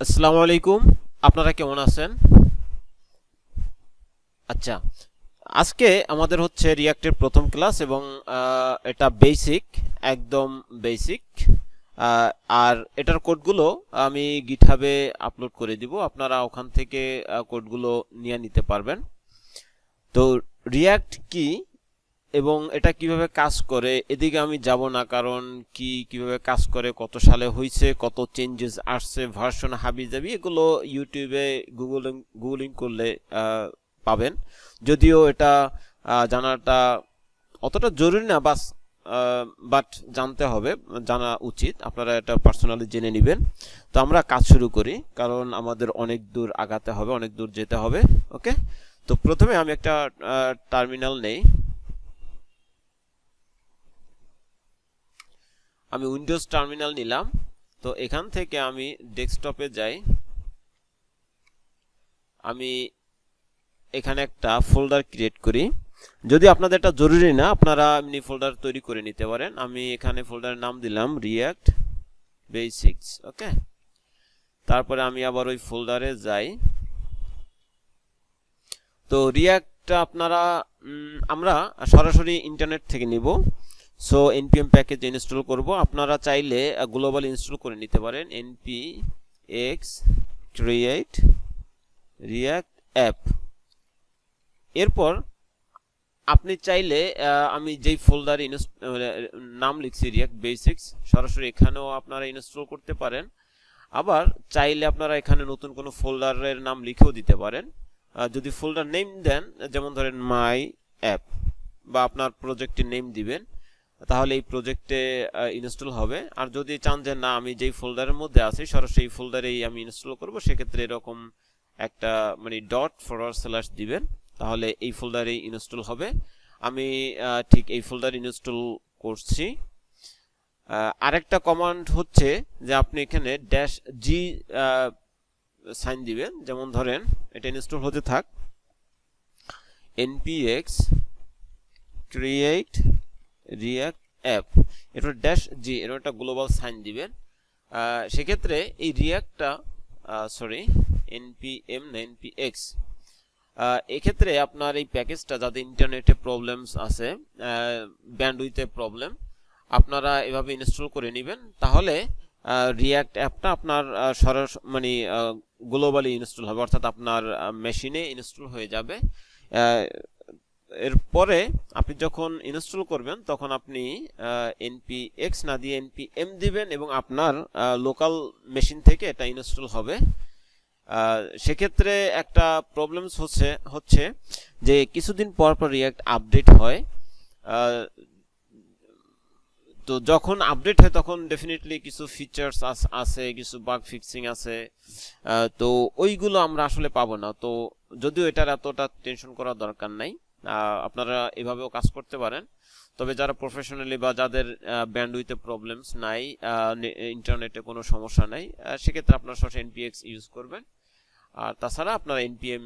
আসসালামু আলাইকুম। আপনারা কেমন আছেন? আচ্ছা, আজকে আমাদের হচ্ছে রিয়াক্টের প্রথম ক্লাস এবং এটা বেসিক, একদম বেসিক। আর এটার কোডগুলো আমি গিটহাবে আপলোড করে দিব, আপনারা ওখান থেকে কোডগুলো নিয়ে নিতে পারবেন। তো রিয়াক্ট কি এবং এটা কিভাবে কাজ করে এদিকে আমি যাব না, কারণ কিভাবে কাজ করে, কত সালে হয়েছে, কত চেঞ্জেস আসছে, ভার্সন হাবিজাবি, এগুলো ইউটিউবে গুগলিং করলে পাবেন। যদিও এটা জানাটা অতটা জরুরি না, বাট জানতে হবে, জানা উচিত, আপনারা এটা পার্সোনালি জেনে নেবেন। তো আমরা কাজ শুরু করি, কারণ আমাদের অনেক দূর আগাতে হবে, অনেক দূর যেতে হবে। ওকে, তো প্রথমে আমি একটা টার্মিনাল নেই। আমি উইন্ডোজ টার্মিনাল নিলাম। তো এখান থেকে আমি ডেস্কটপে যাই। আমি এখানে একটা ফোল্ডার ক্রিয়েট করি। যদি আপনাদের এটা জরুরি না, আপনারা এমনি ফোল্ডার তৈরি করে নিতে পারেন। আমি এখানে ফোল্ডারের নাম দিলাম রিয়াক্ট বেসিক্স। ওকে, তারপরে আমি আবার ওই ফোল্ডারে যাই। তো রিয়াক্টটা আমরা সরাসরি ইন্টারনেট থেকে নিব। সো npm প্যাকেজ ইনস্টল করব। আপনারা চাইলে গ্লোবাল ইনস্টল করে নিতে পারেন, npx create react app। এরপর আপনি চাইলে আমি যেই ফোল্ডার নাম লিখছি রিয়াক্ট বেসিক্স, সরাসরি এখানেও আপনারা ইনস্টল করতে পারেন। আবার চাইলে আপনারা এখানে নতুন কোনো ফোল্ডারের নাম লিখেও দিতে পারেন। যদি ফোল্ডার নেম দেন, যেমন ধরেন মাই অ্যাপ, বা আপনার প্রজেক্টের নেম দিবেন, তাহলে এই প্রজেক্টে ইনস্টল হবে। আর যদি চান যে না, আমি যেই ফোল্ডারের মধ্যে আছি সরাসরি এই ফোল্ডারেই আমি ইনস্টল করব, সেক্ষেত্রে এরকম একটা .// দিবেন, তাহলে এই ফোল্ডারেই ইনস্টল হবে। আমি ঠিক এই ফোল্ডার ইনস্টল করছি। আরেকটা কমান্ড হচ্ছে যে আপনি এখানে -g সাইন দিবেন। যেমন ধরেন এটা ইনস্টল হতে থাক, npx create react app, এটা -g, এর একটা গ্লোবাল সাইন দিবেন। সেক্ষেত্রে এই রিয়াক্টটা npm না npx, এক্ষেত্রে আপনার এই প্যাকেজটা, যাদের ইন্টারনেটে প্রবলেমস আছে, ব্যান্ডউইথে প্রবলেম, আপনারা এভাবে ইনস্টল করে নেবেন, তাহলে রিয়াক্ট অ্যাপটা আপনার গ্লোবালি ইনস্টল হবে, অর্থাৎ আপনার মেশিনে ইনস্টল হয়ে যাবে। এরপরে আপনি যখন ইনস্টল করবেন তখন আপনি npx না দিয়ে npm দিবেন এবং আপনার লোকাল মেশিন থেকে এটা ইনস্টল হবে। সেক্ষেত্রে একটা প্রবলেমস হচ্ছে যে কিছুদিন পর পর রিয়াক্ট আপডেট হয়। তো যখন আপডেট হয় তখন ডেফিনেটলি কিছু ফিচার্স আছে, কিছু বাগ ফিক্সিং আছে, তো ওইগুলো আমরা আসলে পাবো না। তো যদিও এটার এতটা টেনশন করার দরকার নাই, আপনারা এভাবেও কাজ করতে পারেন। তবে যারা প্রফেশনালি বা যাদের ব্যান্ডউইথে প্রবলেমস নাই, ইন্টারনেটে কোনো সমস্যা নাই, সেক্ষেত্রে আপনারা সরাসরি npx ইউজ করবেন। আর তাছাড়া আপনারা npm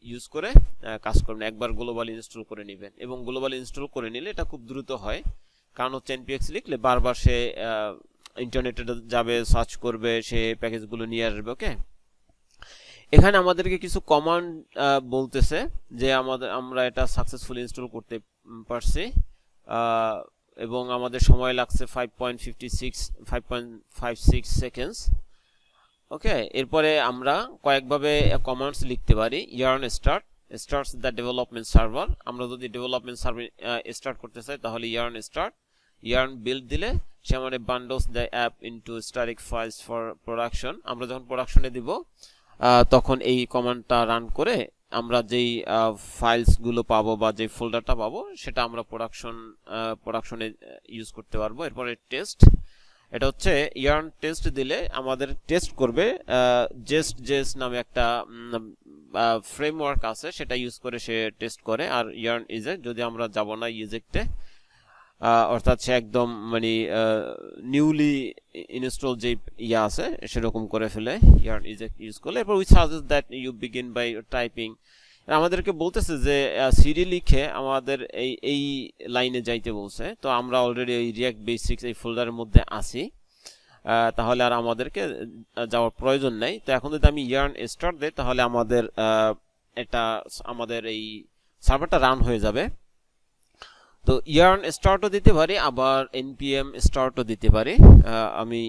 ইউজ করে কাজ করবেন। একবার গ্লোবাল ইনস্টল করে নেবেন, এবং গ্লোবাল ইনস্টল করে নিলে এটা খুব দ্রুত হয়, কারণ হচ্ছে npx লিখলে বারবার সে ইন্টারনেটে যাবে, সার্চ করবে, সে প্যাকেজগুলো নিয়ে আসবে। ওকে, এখানে আমাদেরকে কিছু কমান্ড বলতেছে যে আমরা এটা সাকসেসফুলি ইনস্টল করতে পারছি, এবং আমাদের সময় লাগছে 5.56 সেকেন্ডস। ওকে, এরপরে আমরা কয়েকভাবে কমান্ডস লিখতে পারি। yarn starts the development server, আমরা যদি ডেভেলপমেন্ট সার্ভার স্টার্ট করতে চাই তাহলে yarn build দিলে সে আমাদের bundles the app into static files for production। আমরা যখন প্রোডাকশনে দিব তখন এই কমান্ডটা রান করে আমরা যেই ফাইলসগুলো পাবো বা যে ফোল্ডারটা পাবো সেটা আমরা প্রোডাকশনে ইউজ করতে পারবো। এরপরে টেস্ট, এটা হচ্ছে yarn টেস্ট দিলে আমাদের টেস্ট করবে। জেস্ট নামে একটা ফ্রেমওয়ার্ক আছে, সেটা ইউজ করে সে টেস্ট করে। আর yarn eject, যদি আমরা যাব না ইজেক্টে, অর্থাৎ সে একদম নিউলি ইনস্টল যে আছে সেরকম করে ফেলে yarn eject ইউজ করলে। এরপর we suggest that you begin by typing, আমাদেরকে বলতেছে যে সিডি লিখে আমাদের এই লাইনে যাইতে বলছে। তো আমরা অলরেডি এই রিয়াক্ট বেসিক্স এই ফোল্ডারের মধ্যে আছি। তাহলে আর আমাদেরকে যাওয়ার প্রয়োজন নেই। তো এখন যদি আমি ইয়ার্ন স্টার্ট দেই তাহলে আমাদের আমাদের এই সার্ভারটা রান হয়ে যাবে। তো ইয়ার্ন স্টার্টও দিতে পারি, আবার npm স্টার্টও দিতে পারি। আমি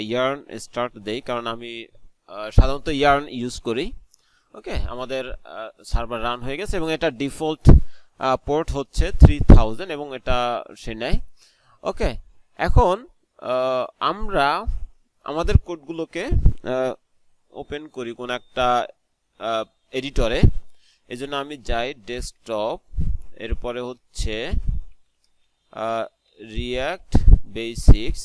ইয়ার্ন স্টার্ট দেই কারণ আমি সাধারণত ইয়ার্ন ইউজ করি। ওকে, আমাদের সার্ভার রান হয়ে গেছে এবং এটা ডিফল্ট পোর্ট হচ্ছে 3000 এবং এটা সে নেয়। ওকে, এখন আমরা আমাদের কোডগুলোকে ওপেন করি কোন একটা এডিটরে। এজন্য আমি যাই ডেস্কটপ, এরপরে হচ্ছে রিঅ্যাক্ট বেসিক্স।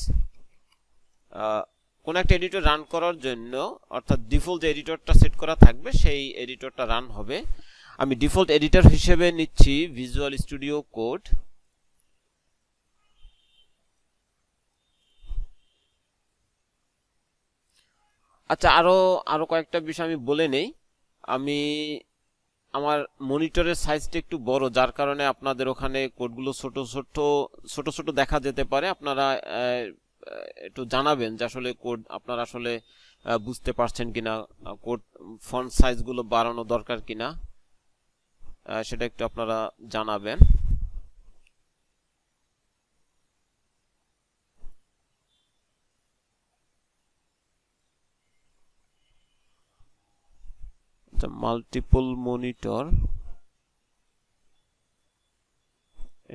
কোন একটা এডিটর রান করার জন্য, অর্থাৎ ডিফল্ট যে এডিটরটা সেট করা থাকবে সেই এডিটরটা রান হবে। আমি ডিফল্ট এডিটর হিসেবে নিচ্ছি ভিজুয়াল স্টুডিও কোড। আচ্ছা, আরো কয়েকটা বিষয় আমি বলে নেই। আমি আমার মনিটরের সাইজটা একটু বড়, যার কারণে আপনাদের ওখানে কোডগুলো ছোট ছোট দেখা যেতে পারে। আপনারা একটু জানাবেন যে আসলে কোড আপনারা আসলে বুঝতে পারছেন কিনা, কোড ফন্ট সাইজগুলো বাড়ানো দরকার কিনা, সেটা একটু আপনারা জানাবেন। মাল্টিপল মনিটর,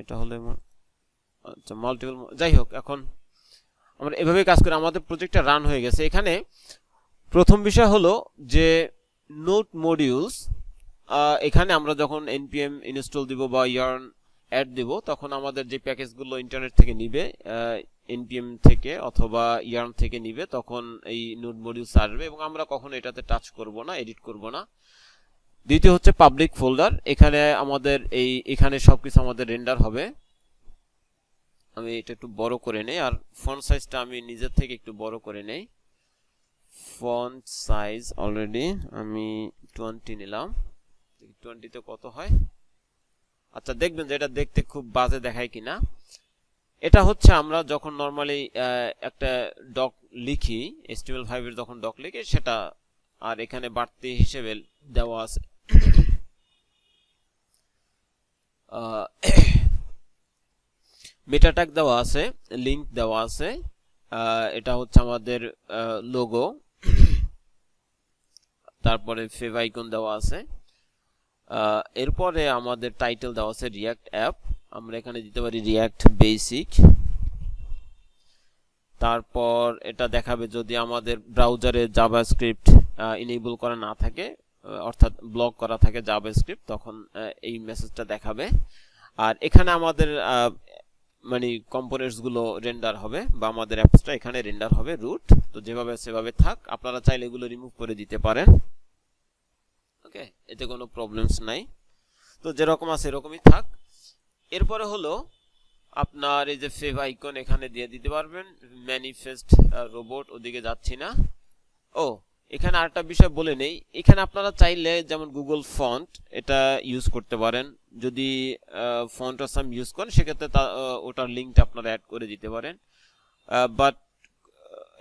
এটা হলে আচ্ছা মাল্টিপল, যাই হোক, এখন আমরা এভাবে কাজ করি। আমাদের প্রজেক্টটা রান হয়ে গেছে। এখানে প্রথম বিষয় হলো যে নোট মডিউলস। এখানে আমরা যখন npm ইনস্টল দিব বা ইয়ার্ন অ্যাড দিব, তখন আমাদের যে প্যাকেজগুলো ইন্টারনেট থেকে নিবে, npm থেকে অথবা ইয়ার্ন থেকে নিবে, তখন এই নোট মডিউলস আসবে এবং আমরা কখনো এটাতে টাচ করব না, এডিট করব না। দ্বিতীয় হচ্ছে পাবলিক ফোল্ডার। এখানে আমাদের এখানে সবকিছু আমাদের রেন্ডার হবে। আমি এটা একটু বড় করে নেই, আর ফন্ট সাইজটা আমি নিজের থেকে একটু বড় করে নেই। ফন্ট সাইজ অলরেডি আমি 20 নিলাম, 20 তে কত হয়। আচ্ছা, দেখবেন যে এটা দেখতে খুব বাজে দেখায় কিনা। এটা হচ্ছে আমরা যখন নরমালি একটা ডক লিখি, HTML5 এর যখন ডক লিখি সেটা। আর এখানে বাড়তি হিসেবে দেওয়া আছে মেটা ট্যাগ দেওয়া আছে, লিংক দেওয়া আছে। এটা হচ্ছে আমাদের লোগো, তারপরে ফেভ আইকন দেওয়া আছে। এরপরে আমাদের টাইটেল দেওয়া আছে রিঅ্যাক্ট অ্যাপ, আমরা এখানে দিতে পারি রিঅ্যাক্ট বেসিক। তারপর এটা দেখাবে যদি আমাদের ব্রাউজারে জাভাস্ক্রিপ্ট ইনেবল করা না থাকে, অর্থাৎ ব্লক করা থাকে জাভাস্ক্রিপ্ট, তখন এই মেসেজটা দেখাবে। আর এখানে আমাদের মানে কম্পোনেন্টস গুলো রেন্ডার হবে, বা আমাদের অ্যাপসটা এখানে রেন্ডার হবে রুট। তো যেভাবে সেভাবে থাক, আপনারা চাইলে এগুলো রিমুভ করে দিতে পারেন। ওকে, এতে কোনো প্রবলেমস নাই। তো যেরকম আছে এরকমই থাক। এরপরে হলো আপনার এই যে ফেভ আইকন এখানে দিয়ে দিতে পারবেন। ম্যানিফেস্ট রোবট, ওদিকে যাচ্ছি না। ও, এখানে আরেকটা বিষয় বলে নেই, এখানে আপনারা চাইলে যেমন গুগল ফন্ট এটা ইউজ করতে পারেন। যদি ফন্ট অসাম ইউজ করেন সেক্ষেত্রে ওটার লিঙ্কটা আপনারা অ্যাড করে দিতে পারেন। বাট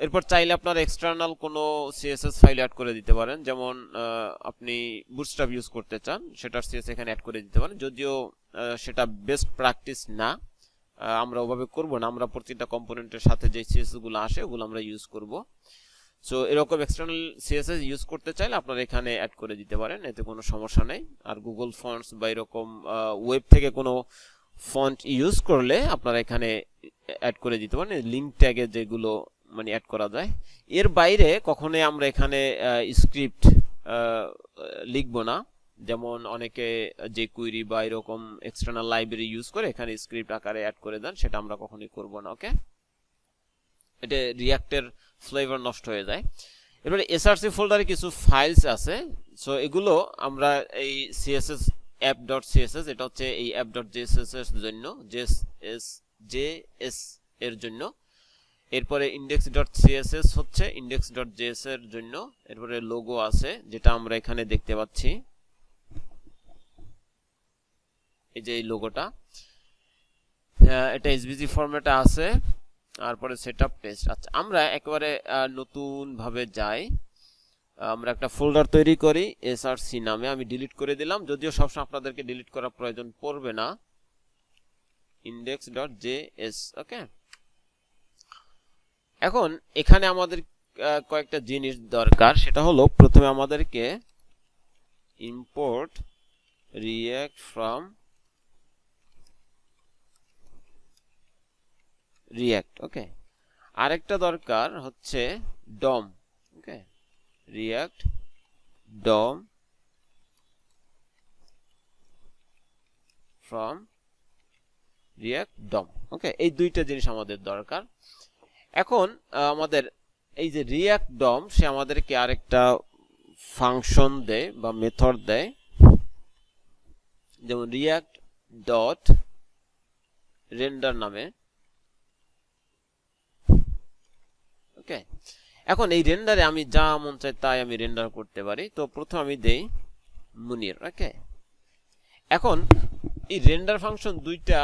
এরপর চাইলে আপনারা এক্সটার্নাল কোনো সিএসএস ফাইল অ্যাড করে দিতে পারেন। যেমন আপনি বুটস্ট্র্যাপ ইউজ করতে চান, সেটার সিএসএস এখানে অ্যাড করে দিতে পারেন। যদিও সেটা বেস্ট প্র্যাকটিস না, আমরা ওভাবে করব না। আমরা প্রত্যেকটা কম্পোনেন্টের সাথে যে সিএসএস গুলো আসে ওগুলো আমরা ইউজ করব। সো এরকম এক্সটার্নাল সিএসএস ইউজ করতে চাইলে আপনারা এখানে অ্যাড করে দিতে পারেন, এতে কোনো সমস্যা নেই। আর গুগল ফন্টস বা এরকম ওয়েব থেকে কোনো ফন্ট ইউজ করলে আপনারা এখানে অ্যাড করে দিতে পারেন, লিঙ্ক ট্যাগে যেগুলো মানে অ্যাড করা যায়। এর বাইরে কখনোই আমরা এখানে স্ক্রিপ্ট লিখবো না। যেমন অনেকে যে কুইরি বা এরকম এক্সটার্নাল লাইব্রেরি ইউজ করে এখানে স্ক্রিপ্ট আকারে অ্যাড করে দেন, সেটা আমরা কখনোই করব না। ওকে, এটা রিঅ্যাক্টের ফ্লেভার নষ্ট হয়ে যায়। এবারে এসআরসি ফোল্ডারে কিছু ফাইলস আছে। সো এগুলো আমরা এই সিএসএস app.css, এটা হচ্ছে এই app.js এর জন্য, js এর জন্য। এরপরে index.css হচ্ছে index.js এর জন্য। এরপরে লোগো আছে যেটা আমরা এখানে দেখতে পাচ্ছি, এই যে এই লোগোটা, এটা এসভিজি ফরম্যাটে আছে। তারপরে সেটআপ টেস্ট। আচ্ছা, আমরা একেবারে নতুন ভাবে যাই, আমরা একটা ফোল্ডার তৈরি করি src নামে, আমি ডিলিট করে দিলাম, যদিও সবসময় আপনাদেরকে ডিলিট করার প্রয়োজন পড়বে না, index.js। ওকে, এখন এখানে আমাদের কয়েকটা জিনিস দরকার, সেটা হলো প্রথমে আমাদেরকে import react from react। ওকে, আরেকটা দরকার হচ্ছে DOM। Okay, react DOM from react DOM। ওকে, এই দুইটা জিনিস আমাদের দরকার। এখন আমাদের এই যে react DOM, সে আমাদেরকে আরেকটা ফাংশন দেয় বা মেথড দেয়, যেমন react ডট রেন্ডার নামে। ওকে, এখন এই রেন্ডারে আমি যা মন চাই তাই আমি রেন্ডার করতে পারি। তো প্রথমে আমি দেই মুনির। ওকে, এখন এই রেন্ডার ফাংশন দুইটা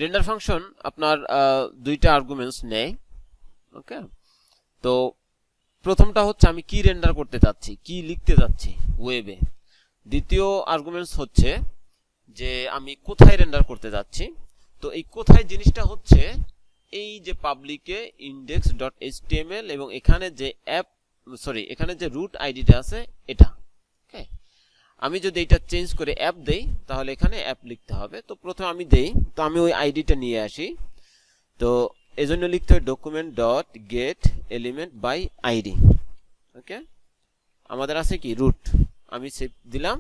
রেন্ডার ফাংশন আপনার দুইটা আর্গুমেন্টস নেয়। ওকে, তো প্রথমটা হচ্ছে আমি কি রেন্ডার করতে যাচ্ছি, কি লিখতে যাচ্ছি ওয়েবে। দ্বিতীয় আর্গুমেন্টস হচ্ছে যে আমি কোথায় রেন্ডার করতে যাচ্ছি। তো এই কোথায় জিনিসটা হচ্ছে এই যে পাবলিকে index.html এবং এখানে যে এখানে যে রুট আইডিটা আছে এটা। ওকে, আমি যদি এটা চেঞ্জ করে অ্যাপ দেই তাহলে এখানে অ্যাপ লিখতে হবে। তো প্রথমে আমি দেই, তো আমি ওই আইডিটা নিয়ে আসি। তো এজন্য লিখতে হবে document dot get element by ID. Okay, আমাদের আছে কি রুট, আমি সেভ দিলাম।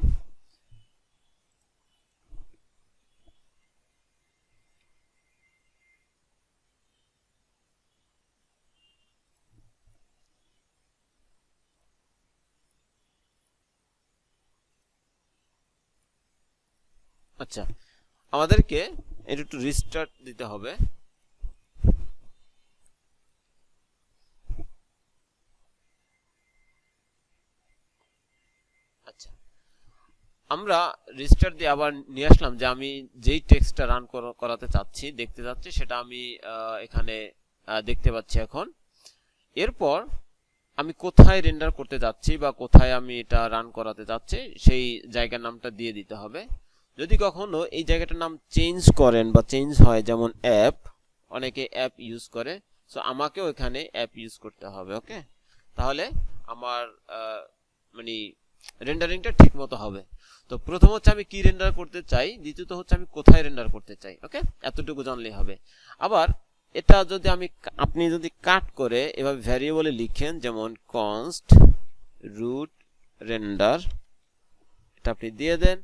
আচ্ছা, আমাদেরকে এটা একটু রিস্টার্ট দিতে হবে। আচ্ছা, আমরা রিস্টার্ট দিয়ে আবার নিয়ে আসলাম যে আমি যেই টেক্সটটা রান করাতে চাচ্ছি, দেখতে চাচ্ছি, সেটা আমি এখানে দেখতে পাচ্ছি এখন। এরপর আমি কোথায় রেন্ডার করতে যাচ্ছি বা কোথায় আমি এটা রান করাতে যাচ্ছি সেই জায়গার নামটা দিয়ে দিতে হবে। যদি কখনো এই জায়গাটার নাম চেঞ্জ করেন বা চেঞ্জ হয়, যেমন অ্যাপ, অনেকে অ্যাপ ইউজ করে, সো আমাকেও এখানে অ্যাপ ইউজ করতে হবে। ওকে, তাহলে আমার মানে রেন্ডারিংটা ঠিক মতো হবে। তো প্রথম হচ্ছে আমি কি রেন্ডার করতে চাই, দ্বিতীয়ত হচ্ছে আমি কোথায় রেন্ডার করতে চাই। ওকে, এতটুকু জানলেই হবে। আবার এটা যদি আপনি যদি কাট করে এভাবে ভ্যারিয়েবলে লিখেন, যেমন const root render, এটা আপনি দিয়ে দেন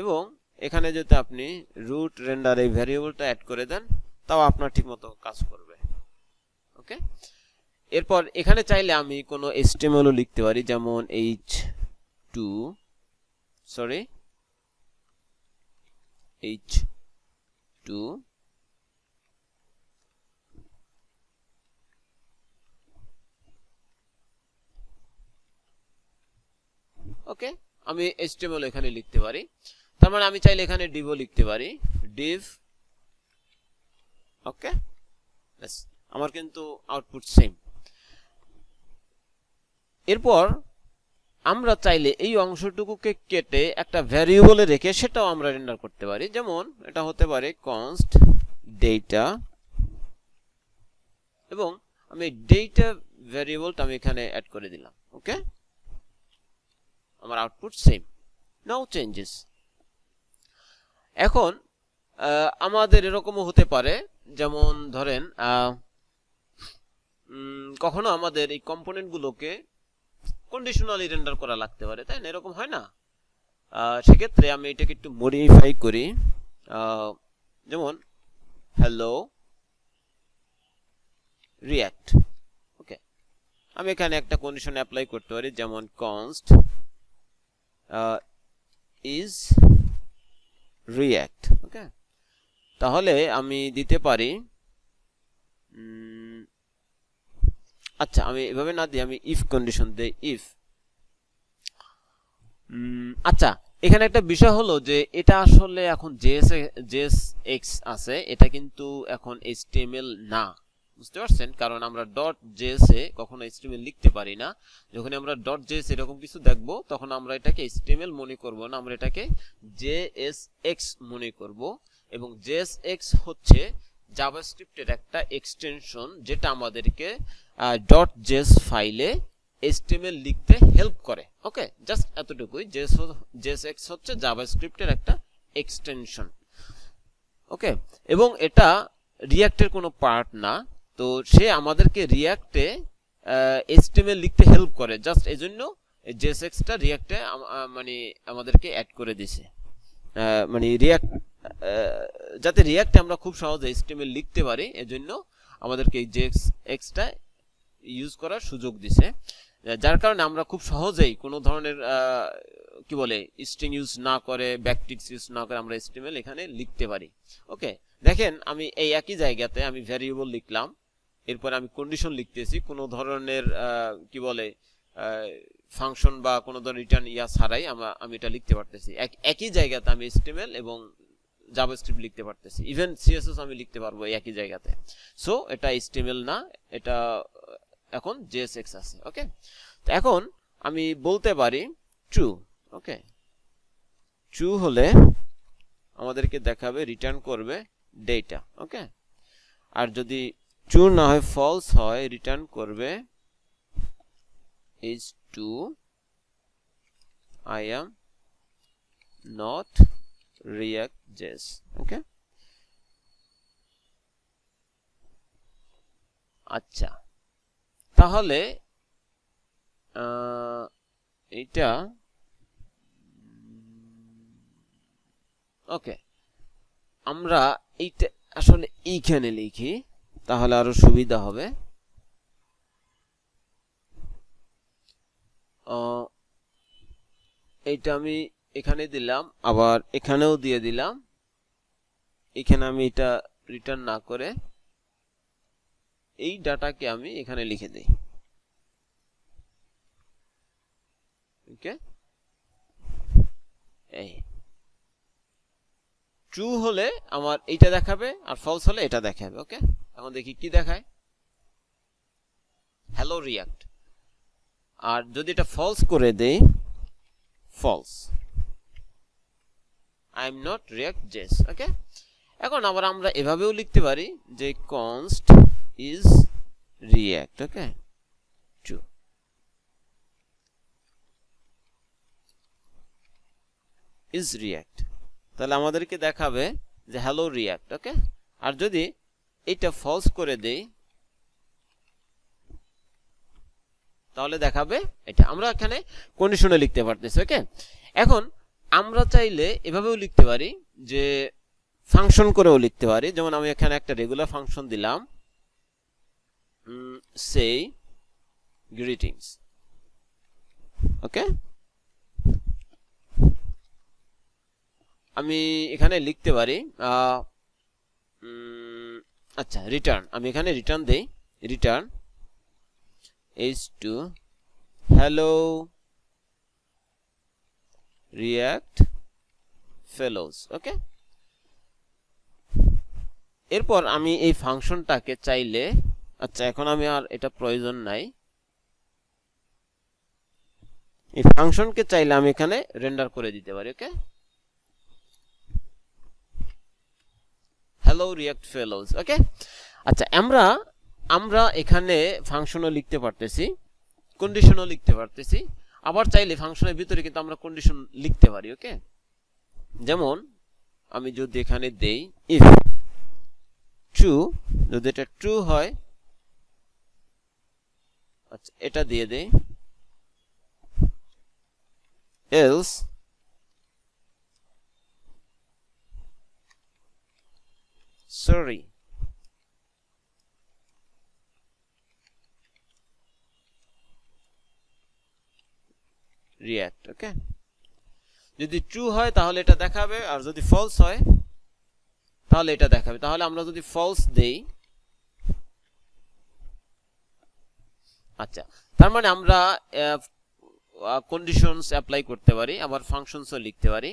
এবং এখানে যদি আপনি root render এই ভ্যারিয়েবলটা অ্যাড করে দেন, তাও আপনার ঠিকমতো কাজ করবে। ওকে, এরপর এখানে চাইলে আমি কোনো HTML ও লিখতে পারি, যেমন h2 ওকে, আমি HTML এখানে লিখতে পারি। তার মানে আমি চাইলে এখানে div ও লিখতে পারি, div। ওকে, আমার কিন্তু আউটপুট সেম। এরপর আমরা চাইলে এই অংশটুকুকে কেটে একটা ভ্যারিয়েবলে রেখে সেটাও আমরা রেন্ডার করতে পারি, যেমন এটা হতে পারে const data, এবং আমি ডেটা ভ্যারিয়েবলটা আমি এখানে অ্যাড করে দিলাম। ওকে, আমার আউটপুট সেম, নো চেঞ্জেস। এখন আমাদের এরকমও হতে পারে, যেমন ধরেন কখনো আমাদের এই কম্পোনেন্টগুলোকে কন্ডিশনালি রেন্ডার করা লাগতে পারে, তাই না? এরকম হয় না? সেক্ষেত্রে আমি এটাকে একটু মডিফাই করি, যেমন হ্যালো রিয়াক্ট। ওকে, আমি এখানে একটা কন্ডিশন অ্যাপ্লাই করতে পারি, যেমন const is react। ওকে, তাহলে আমি দিতে পারি, আচ্ছা আমি এভাবে না দিই, আমি ইফ কন্ডিশন দেই, ইফ। আচ্ছা, এখানে একটা বিষয় হলো যে এটা আসলে এখন জেএসএক্স আছে, এটা কিন্তু এখন এইচটিএমএল না, বুঝতে পারছেন? কারণ আমরা ডট জেএস এ কখনো এইচটিএমএল লিখতে পারি না। যখন আমরা ডট জেএস এরকম কিছু দেখব তখন আমরা এটাকে এইচটিএমএল মনে করব না, আমরা এটাকে জেএসএক্স মনে করব। এবং জেএসএক্স হচ্ছে জাভাস্ক্রিপ্টের একটা এক্সটেনশন, যেটা আমাদেরকে ডট জেএস ফাইলে HTML লিখতে হেল্প করে। ওকে, জাস্ট এতটুকুই। জেএসএক্স হচ্ছে জাভাস্ক্রিপ্টের একটা এক্সটেনশন। ওকে, এবং এটা রিঅ্যাক্টের কোনো পার্ট না, তো সে আমাদেরকে রিঅ্যাক্টে HTML লিখতে হেল্প করে। জাস্ট এজন্য জেএসএক্সটা রিঅ্যাক্টে মানে আমাদেরকে অ্যাড করে দিছে, মানে রিঅ্যাক্ট যাতে রিঅ্যাক্টে আমরা খুব সহজে HTML লিখতে পারি, এজন্য আমাদেরকে এই জেএসএক্সটা ইউজ করার সুযোগ দিছে, যার কারণে আমরা খুব সহজেই কোনো ধরনের কি বলে স্ট্রিং ইউজ না করে, ব্যাকটিক্স ইউজ না করে আমরা HTML এখানে লিখতে পারি। ওকে, দেখেন আমি এই একই জায়গাতে আমি ভ্যারিয়েবল লিখলাম, এরপর আমি কন্ডিশন লিখতেছি, কোনো ধরনের কি বলে ফাংশন বা কোনো ধরনের রিটার্ন ছাড়াই আমি এটা লিখতে পারতেছি। একই জায়গাতে আমি HTML এবং জাভাস্ক্রিপ্ট লিখতে পারতেছি, ইভেন সিএসএস আমি লিখতে পারবো একই জায়গাতে। সো এটা HTML না, এটা এখন জেএসএক্স আছে। ওকে, তো এখন আমি বলতে পারি ট্রু। ওকে, ট্রু হলে আমাদেরকে দেখাবে, রিটার্ন করবে ডেটা। ওকে, আর যদি ট্রু না হয়, ফলস হয়, রিটার্ন করবে is true, I am not React.js. ওকে, আচ্ছা, তাহলে এটা ওকে, আমরা এইটা আসলে এইখানে লিখি, তাহলে আরো সুবিধা হবে। এইটা আমি এখানে দিলাম, আবার এখানেও দিয়ে দিলাম। এখানে আমি এটা রিটার্ন না করে এই ডাটাকে আমি এখানে লিখে দেই। ওকে, এই ট্রু হলে আমার এইটা দেখাবে, আর ফলস হলে এটা দেখাবে। ওকে, এখন দেখি কি দেখায়, হ্যালো রিয়াক্ট। আর যদি এটা ফলস করে দেই, false, I am not React.js। Okay, এখন আবার আমরা এভাবেও লিখতে পারি যে const is React। Okay, true, is React, তাহলে আমাদেরকে দেখাবে যে হ্যালো রিয়াক্ট। ওকে, আর যদি এটা ফলস করে দেই তাহলে দেখাবে এটা। আমরা এখানে কন্ডিশনে লিখতে পারতেছি। ওকে, এখন আমরা চাইলে এভাবেও লিখতে পারি, যে ফাংশন করেও লিখতে পারি। যেমন আমি এখানে একটা রেগুলার ফাংশন দিলাম, say greetings। ওকে, আমি এখানে লিখতে পারি আচ্ছা, রিটার্ন, আমি এখানে রিটার্ন দেই, return h2 hello react fellows। ওকে, এরপর আমি এই ফাংশনটাকে চাইলে, আচ্ছা এখন আমি আর এটা প্রয়োজন নাই, এই ফাংশনকে চাইলে আমি এখানে রেন্ডার করে দিতে পারি। ওকে, hello react fellows। ওকে, আচ্ছা, আমরা এখানে ফাংশনও লিখতে পারতেছি, কন্ডিশনও লিখতে পারতেছি, আবার চাইলে ফাংশনের ভিতরে কিন্তু আমরা কন্ডিশন লিখতে পারি। ওকে, যেমন আমি যদি এখানে দেই if true, যদি এটা ট্রু হয়, আচ্ছা এটা দিয়ে দেই, else sorry React। ওকে, যদি ট্রু হয় তাহলে এটা দেখাবে, আর যদি ফলস হয় তাহলে এটা দেখাবে। তাহলে আমরা যদি ফলস দেই, আচ্ছা, তার মানে আমরা কন্ডিশনস অ্যাপ্লাই করতে পারি, আবার ফাংশনসও লিখতে পারি।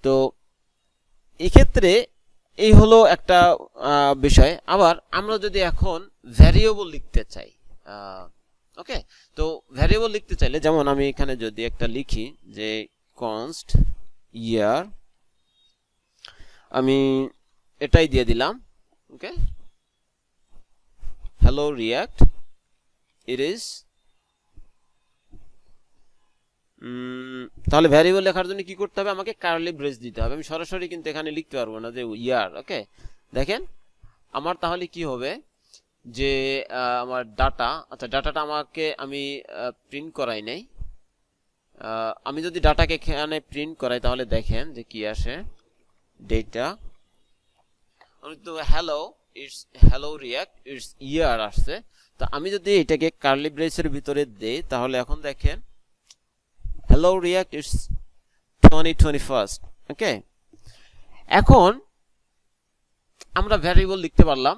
তো এই ক্ষেত্রে এই হলো একটা বিষয়। আবার আমরা যদি এখন ভ্যারিয়েবল লিখতে চাই, ওকে, তো ভ্যারিয়েবল লিখতে চাইলে যেমন আমি এখানে যদি একটা লিখি যে কনস্ট ইয়ার, আমি এটাই দিয়ে দিলাম, ওকে, হ্যালো রিয়াক্ট ইট ইজ, তাহলে ভ্যারিয়েবল লেখার জন্য কি করতে হবে, আমাকে কার্লি ব্রেস দিতে হবে। আমি সরাসরি কিন্তু এখানে লিখতে পারবো না যে ইয়ার, ওকে। দেখেন আমার তাহলে কি হবে যে আমার ডাটা, আচ্ছা ডাটাটা আমাকে আমি প্রিন্ট করাই নাই, আমি যদি ডাটাকে এখানে প্রিন্ট করাই তাহলে দেখেন যে কি আসে, ডেটা তো hello it's hello React it's year আসছে। তো আমি যদি এটাকে কার্লি ব্রেসের ভিতরে দেই তাহলে এখন দেখেন হ্যালো রিয়াক্ট ইটস 2021, ওকে। এখন আমরা ভ্যারিয়েবল লিখতে পারলাম।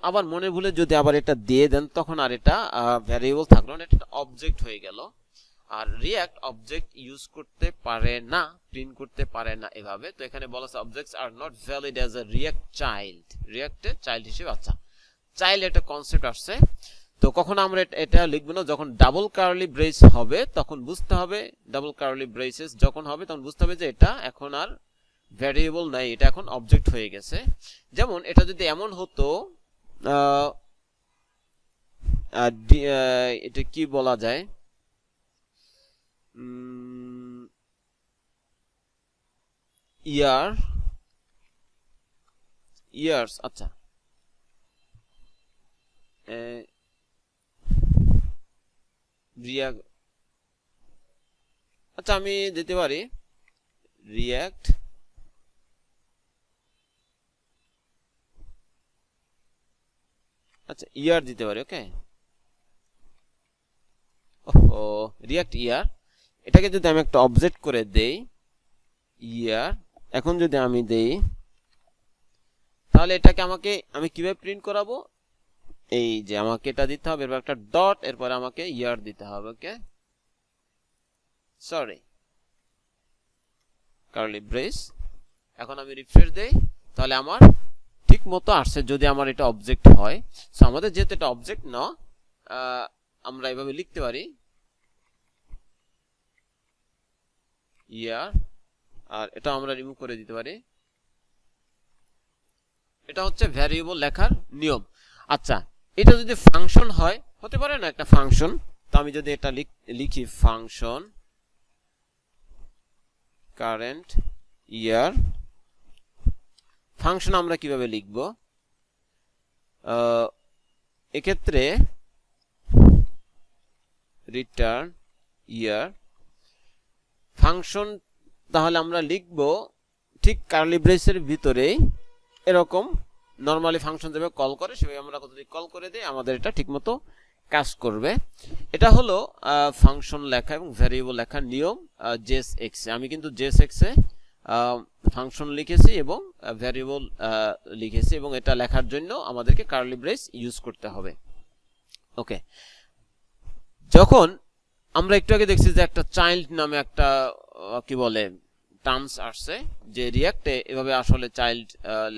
আবার মনে ভুলে যদি আবার এটা দিয়ে দেন তখন আর এটা ভ্যারিয়েবল থাকলো না, এটা অবজেক্ট হয়ে গেল। আর রিয়াক্ট অবজেক্ট ইউজ করতে পারে না, প্রিন্ট করতে পারে না এভাবে। তো এখানে বলা আছে objects are not valid as a React child, রিয়াক্টে চাইল্ড হিসেবে। আচ্ছা, চাইল্ড একটা কনসেপ্ট আসছে। তো কখন আমরা এটা লিখবো না, যখন ডাবল কার্লি ব্রেস হবে তখন বুঝতে হবে, ডাবল কার্লি ব্রেসেস যখন হবে তখন বুঝতে হবে যে এটা এখন আর ভ্যারিয়েবল নাই, এটা এখন অবজেক্ট হয়ে গেছে। যেমন এটা যদি এমন হতো, এটা কি বলা যায়, ইয়ার্স, আচ্ছা আচ্ছা আমি দিতে পারি রিয়াক্ট আচ্ছা ইয়ার দিতে পারি, ওকে। ও রিয়াক্ট ইয়ার, এটাকে যদি আমি একটা অবজেক্ট করে দেই ইয়ার, এখন যদি আমি দেই তাহলে এটাকে আমি কিভাবে প্রিন্ট করাবো, এই যে আমাকে এটা দিতে হবে, এরপর একটা ডট, এরপর আমাকে ইয়ার দিতে হবে, ওকে, সরি কার্লি ব্রেস। এখন আমি রিফ্রেশ দেই তাহলে আমার ঠিক মতো আসছে, যদি আমার এটা অবজেক্ট হয়। সো আমাদের যেহেতু এটা অবজেক্ট না, আমরা এভাবে লিখতে পারি ইয়ার, আর এটা আমরা রিমুভ করে দিতে পারি। এটা হচ্ছে ভ্যারিয়েবল লেখার নিয়ম। আচ্ছা, এটা যদি ফাংশন হয়, হতে পারে না একটা ফাংশন, তো আমি যদি এটা লিখি ফাংশন কারেন্ট ইয়ার, ফাংশন আমরা কিভাবে লিখব, এক্ষেত্রে রিটার্ন ইয়ার ফাংশন, তাহলে আমরা লিখব ঠিক কার্লি ব্রেসের ভিতরেই এরকম নরমালি ফাংশন যেভাবে কল করে সেভাবে আমরা যদি কল করে দিই আমাদের এটা ঠিকমতো কাজ করবে। এটা হলো ফাংশন লেখা এবং ভ্যারিয়েবল লেখার নিয়ম JSX এ। আমি কিন্তু JSX এ ফাংশন লিখেছি এবং ভ্যারিয়েবল লিখেছি, এবং এটা লেখার জন্য আমাদেরকে কার্লি ব্রেস ইউজ করতে হবে, ওকে। যখন আমরা একটু আগে দেখছি যে একটা চাইল্ড নামে একটা কি বলে টার্মস আসছে, যে রিয়াক্টে এভাবে আসলে চাইল্ড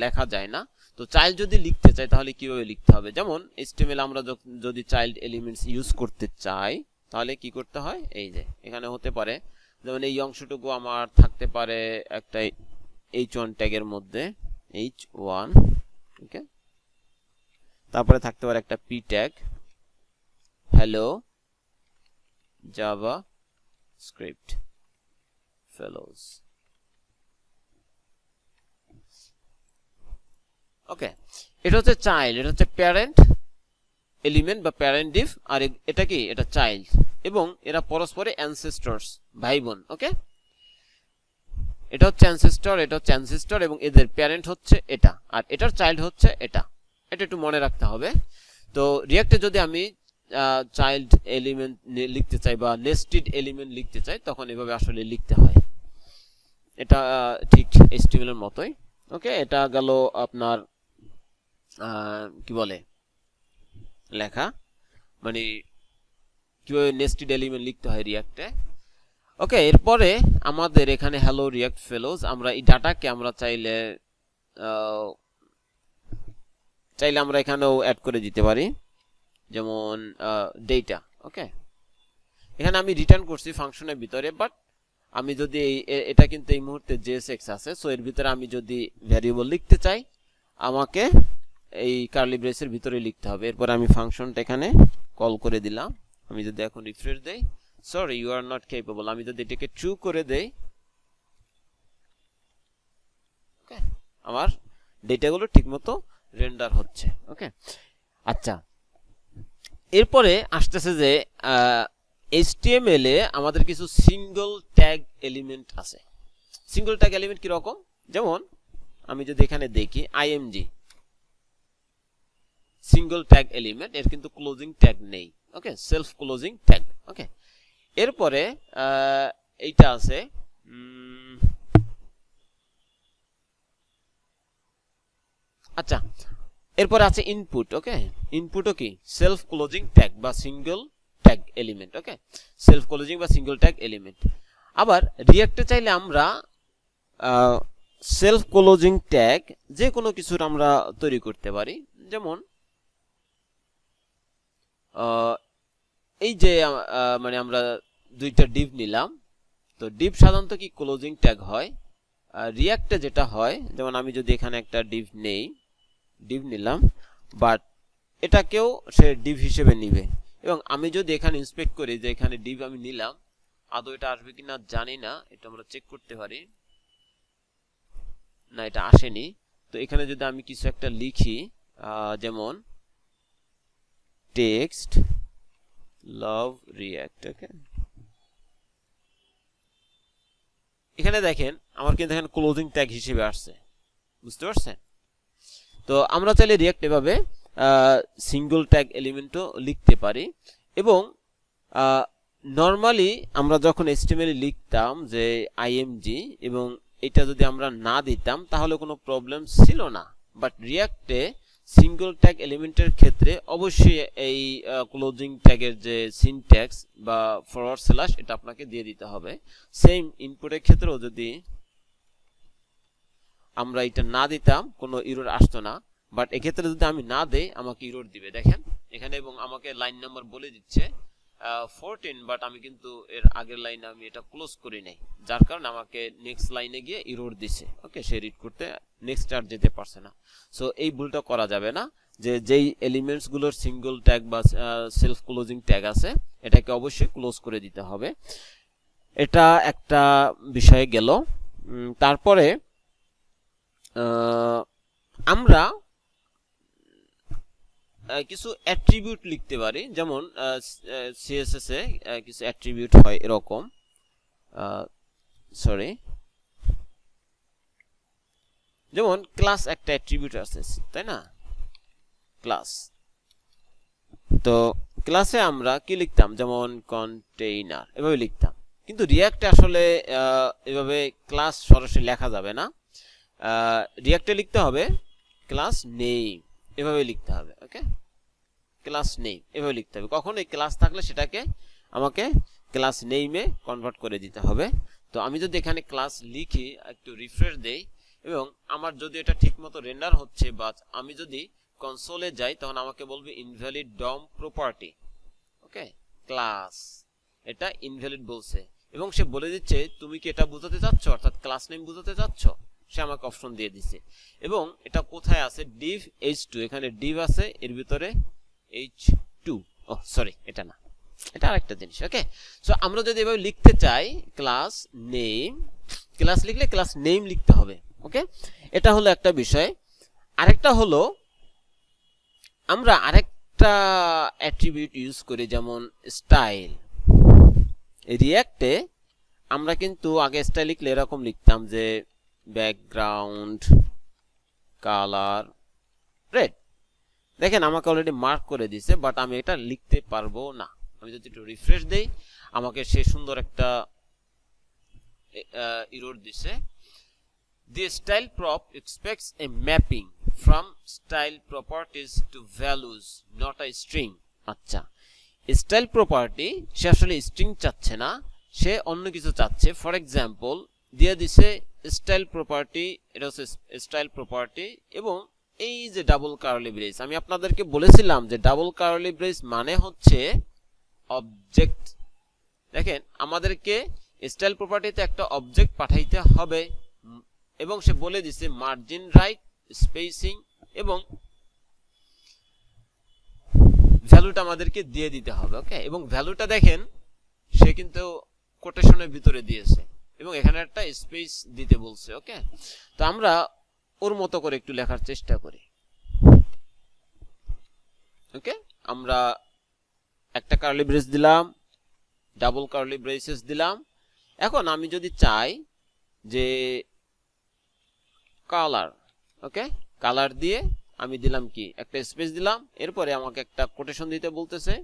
লেখা যায় না। তো চাইল্ড যদি লিখতে চাই তাহলে কিভাবে লিখতে হবে, যেমন HTML আমরা যদি চাইল্ড এলিমেন্টস ইউজ করতে চাই তাহলে কি করতে হয়, এই যে এখানে হতে পারে যেমন এই অংশটুকু আমার থাকতে পারে একটা h1 ট্যাগের মধ্যে, h1, ওকে, তারপরে থাকতে পারে একটা p tag, hello JavaScript fellows, okay. এটা হচ্ছে চাইল্ড, এটা হচ্ছে প্যারেন্ট এলিমেন্ট বা প্যারেন্ট ডিভ, আর এটা কি, এটা চাইল্ড, এবং এরা পরস্পরে অ্যানসেস্টরস, ভাই বোন, ওকে। এটা হচ্ছে অ্যানসেস্টর, এটা হচ্ছে অ্যানসেস্টর, এবং এদের প্যারেন্ট হচ্ছে এটা, আর এটার চাইল্ড হচ্ছে এটা। এটা একটু মনে রাখতে হবে। তো রিয়াক্টে যদি আমি চাইল্ড এলিমেন্ট লিখতে চাই বা নেস্টেড এলিমেন্ট লিখতে চাই তখন এভাবে আসলে লিখতে হয়। এটা ঠিক HTML এর মতোই, ওকে। এটা গেল আপনার কি বলে লেখা, মানে কিভাবে নেস্টেড এলিমেন্ট লিখতে হয় রিয়াক্টে। ওকে, এরপরে আমাদের এখানে হ্যালো রিয়াক্ট ফেলোজ, আমরা এই ডাটাকে আমরা চাইলে আমরা এখানেও অ্যাড করে দিতে পারি, যেমন ডেটা। ওকে, এখানে আমি রিটার্ন করছি ফাংশনের ভিতরে, বাট আমি যদি এটা কিন্তু এই মুহূর্তে JSX আছে, সো এর ভিতরে আমি যদি ভ্যারিয়েবল লিখতে চাই আমাকে এই কার্লি ব্রেসের ভিতরে লিখতে হবে। এরপর আমি ফাংশনটা এখানে কল করে দিলাম। আমি যদি এখন রিফ্রেশ দেই, sorry you are not capable, আমি যদি এটাকে ট্রু করে দেই, ওকে, আমার ডেটাগুলো ঠিকমতো রেন্ডার হচ্ছে। ওকে, আচ্ছা, এরপরে আসতেছে যে HTML এ আমাদের কিছু সিঙ্গল ট্যাগ এলিমেন্ট আছে। সিঙ্গল ট্যাগ এলিমেন্ট কিরকম, যেমন আমি যদি এখানে দেখি img সিঙ্গল ট্যাগ এলিমেন্ট, এর কিন্তু ক্লোজিং ট্যাগ নেই। ওকে, সেলফ ক্লোজিং ট্যাগ। ওকে, এরপরে এইটা আছে আচ্ছা, এরপরে আছে ইনপুট। ওকে, ইনপুটও কি সেলফ ক্লোজিং ট্যাগ বা সিঙ্গল ট্যাগ এলিমেন্ট। ওকে, সেলফ ক্লোজিং বা সিঙ্গল ট্যাগ এলিমেন্ট। আবার রিয়াক্টে চাইলে আমরা সেলফ ক্লোজিং ট্যাগ যে কোনো কিছুর আমরা তৈরি করতে পারি, যেমন এই যে মানে আমরা দুইটা ডিভ নিলাম, তো ডিভ সাধারণত কি ক্লোজিং ট্যাগ হয়। রিয়াক্টে যেটা হয়, যেমন আমি যদি এখানে একটা ডিভ নিলাম, বাট এটাকেও সে ডিভ হিসেবে নিবে, এবং আমি যদি এখানে ইন্সপেক্ট করি যে এখানে ডিভ আমি নিলাম, আদৌ এটা আসবে কিনা জানি না, এটা আমরা চেক করতে পারি। না, এটা আসেনি। তো এখানে যদি আমি কিছু একটা লিখি, যেমন টেক্সট লাভ রিয়াক্ট, ওকে, এখানে দেখেন আমার কিন্তু এখানে ক্লোজিং ট্যাগ হিসেবে আসছে, বুঝতে পারছেন? তো আমরা চাইলে রিয়াক্ট এভাবে সিঙ্গল ট্যাগ এলিমেন্টও লিখতে পারি। এবং নর্মালি আমরা যখন HTML লিখতাম যে img, এবং এটা যদি আমরা না দিতাম তাহলে কোনো প্রবলেম ছিল না, বাট রিয়াক্টে সিঙ্গল ট্যাগ এলিমেন্টের ক্ষেত্রে অবশ্যই এই ক্লোজিং ট্যাগের যে সিনট্যাক্স বা ফরওয়ার্ড স্ল্যাশ এটা আপনাকে দিয়ে দিতে হবে। সেম ইনপুটের ক্ষেত্রেও যদি আমরা এটা না দিতাম কোনো এরর আসতো না, বাট এক্ষেত্রে যদি আমি না দেই আমাকে এরর দিবে। দেখেন এখানে, এবং আমাকে লাইন নাম্বার বলে দিচ্ছে 14, বাট আমি কিন্তু এর আগের লাইনে আমি এটা ক্লোজ করি নাই, যার কারণে আমাকে নেক্সট লাইনে গিয়ে এরর দিছে। ওকে, সে রিড করতে নেক্সট আর যেতে পারছে না। সো এই ভুলটা করা যাবে না, যে যেই এলিমেন্টস গুলোর সিঙ্গল ট্যাগ বা সেলফ ক্লোজিং ট্যাগ আছে এটাকে অবশ্যই ক্লোজ করে দিতে হবে। এটা একটা বিষয়ে গেল। তারপরে আমরা কিছু অ্যাট্রিবিউট লিখতে পারি, যেমন CSS এ কিছু অ্যাট্রিবিউট হয় এরকম, যেমন ক্লাস একটা অ্যাট্রিবিউট আছে, তাই না, ক্লাস। তো ক্লাসে আমরা কি লিখতাম, যেমন কন্টেইনার এভাবে লিখতাম, কিন্তু রিয়াক্টে আসলে এভাবে ক্লাস সরাসরি লেখা যাবে না। রিয়াক্টে লিখতে হবে ক্লাস নেম, এভাবে লিখতে হবে। ওকে, ক্লাস নেম এভাবে লিখতে হবে। কখন এই ক্লাস থাকলে সেটাকে আমাকে ক্লাস নেমে কনভার্ট করে দিতে হবে। তো আমি যদি এখানে ক্লাস লিখি, একটু রিফ্রেশ দেই, এবং আমার যদি এটা ঠিকমতো রেন্ডার হচ্ছে, বা আমি যদি কনসোলে যাই তখন আমাকে বলবে ইনভ্যালিড ডম প্রপার্টি। ওকে, ক্লাস এটা ইনভ্যালিড বলছে, এবং সে বলে দিচ্ছে তুমি কি এটা বোঝাতে চাচ্ছ, অর্থাৎ ক্লাস নেম বোঝাতে চাচ্ছ, সে আমাকে অপশন দিয়ে দিছে। এবং এটা কোথায় আছে, ডিভ h2, এখানে ডিভ আছে, এর ভিতরে h2, ও সরি এটা না, এটা আরেকটা জিনিস। ওকে, সো আমরা যদি এভাবে লিখতে চাই ক্লাস নেম, ক্লাস লিখলে ক্লাস নেম লিখতে হবে। ওকে, এটা হলো একটা বিষয়। আরেকটা হলো আমরা আরেকটা অ্যাট্রিবিউট ইউজ করি, যেমন স্টাইল। রিয়াক্টে আমরা কিন্তু আগে স্টাইল লিখলে এরকম লিখতাম যে ব্যাকগ্রাউন্ড কালার রেড। দেখেন আমাকে অলরেডি মার্ক করে দিয়েছে, বাট আমি এটা লিখতে পারবো না। আমি যদি একটু রিফ্রেশ দেই আমাকে সে সুন্দর একটা এরর দিছে। The style prop expects a mapping from style properties to values, not a string. আচ্ছা, স্টাইল প্রপার্টি সে আসলে স্ট্রিং চাচ্ছে না, সে অন্য কিছু চাচ্ছে। ফর এক্সাম্পল দিয়ে দিছে স্টাইল প্রপার্টি, এটা হচ্ছে স্টাইল প্রপার্টি, এবং এই যে ডাবল কার্লি ব্রেস, আমি আপনাদেরকে বলেছিলাম যে ডাবল কার্লি ব্রেস মানে হচ্ছে অবজেক্ট। দেখেন আমাদেরকে স্টাইল প্রপার্টিতে একটা অবজেক্ট পাঠাইতে হবে, এবং সে বলে দিছে মার্জিন রাইট, স্পেসিং এবং ভ্যালুটা আমাদেরকে দিয়ে দিতে হবে। ওকে, এবং ভ্যালুটা দেখেন সে কিন্তু কোটেশনের ভিতরে দিয়েছে এবং এখানে একটা স্পেস দিতে বলছে। ওকে, তো আমরা ওর মতো করে একটু লেখার চেষ্টা করি। ওকে, আমরা একটা কার্লি ব্রেস দিলাম, ডাবল কার্লি ব্রেসেস দিলাম। এখন আমি যদি চাই যে কালার, ওকে, কালার দিয়ে আমি দিলাম কি একটা স্পেস দিলাম, এরপরে আমাকে একটা কোটেশন দিতে বলতেছে,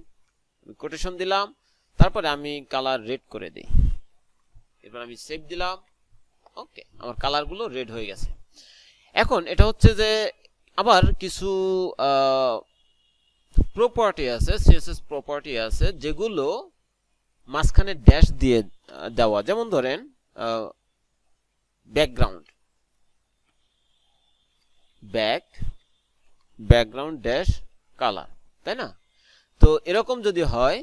কোটেশন দিলাম, তারপরে আমি কালার রেড করে দিই, এরপর আমি সেভ দিলাম। ওকে, আমার কালারগুলো রেড হয়ে গেছে। এখন এটা হচ্ছে যে আবার কিছু প্রপার্টি আছে, সিএসএস প্রপার্টি আছে যেগুলো মাঝখানে ড্যাশ দিয়ে দেওয়া, যেমন ধরেন ব্যাকগ্রাউন্ড, ব্যাকগ্রাউন্ড ড্যাশ কালার, তাই না? তো এরকম যদি হয়,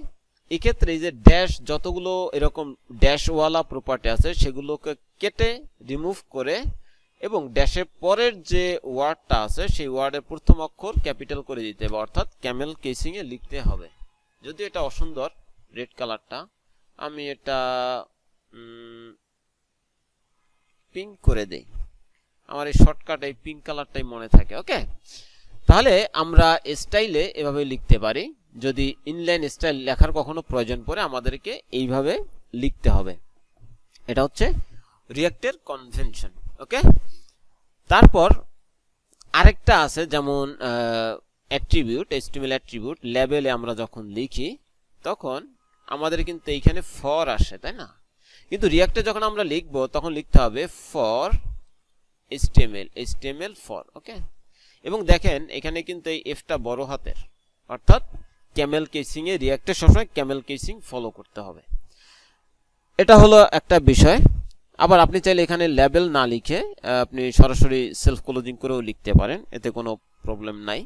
এক্ষেত্রে এই যে ড্যাশ, যতগুলো এরকম ড্যাশওয়ালা প্রপার্টি আছে সেগুলোকে কেটে রিমুভ করে, এবং ড্যাশের পরের যে ওয়ার্ডটা আছে সেই ওয়ার্ডের প্রথম অক্ষর ক্যাপিটাল করে দিতে হবে, অর্থাৎ ক্যামেল কেসিং এ লিখতে হবে। যদি এটা অসুন্দর রেড কালারটা, আমি এটা পিঙ্ক করে দেই, আমার এই শর্টকাট এই পিঙ্ক কালারটাই মনে থাকে। ওকে, তাহলে আমরা স্টাইলে এভাবে লিখতে পারি। যদি ইনলাইন স্টাইল লেখার কখনো প্রয়োজন পড়ে আমাদেরকে এইভাবে লিখতে হবে। এটা হচ্ছে রিঅ্যাক্টের কনভেনশন। ওকে, তারপর আরেকটা আছে, যেমন অ্যাট্রিবিউট, HTML অ্যাট্রিবিউট লেবেলে আমরা যখন লিখি তখন আমাদের কিন্তু এইখানে ফর আসে, তাই না? কিন্তু রিঅ্যাক্টে যখন আমরা লিখবো তখন লিখতে হবে ফর HTML ফর। ওকে, এবং দেখেন এখানে কিন্তু এই এফটা বড় হাতের, অর্থাৎ ক্যামেল কেসিং এ রিঅ্যাক্টে সবসময় ক্যামেল কেসিং ফলো করতে হবে। এটা হলো একটা বিষয়। আবার আপনি চাইলে এখানে লেবেল না লিখে আপনি সরাসরি সেলফ ক্লোজিং করেও লিখতে পারেন, এতে কোনো প্রবলেম নাই।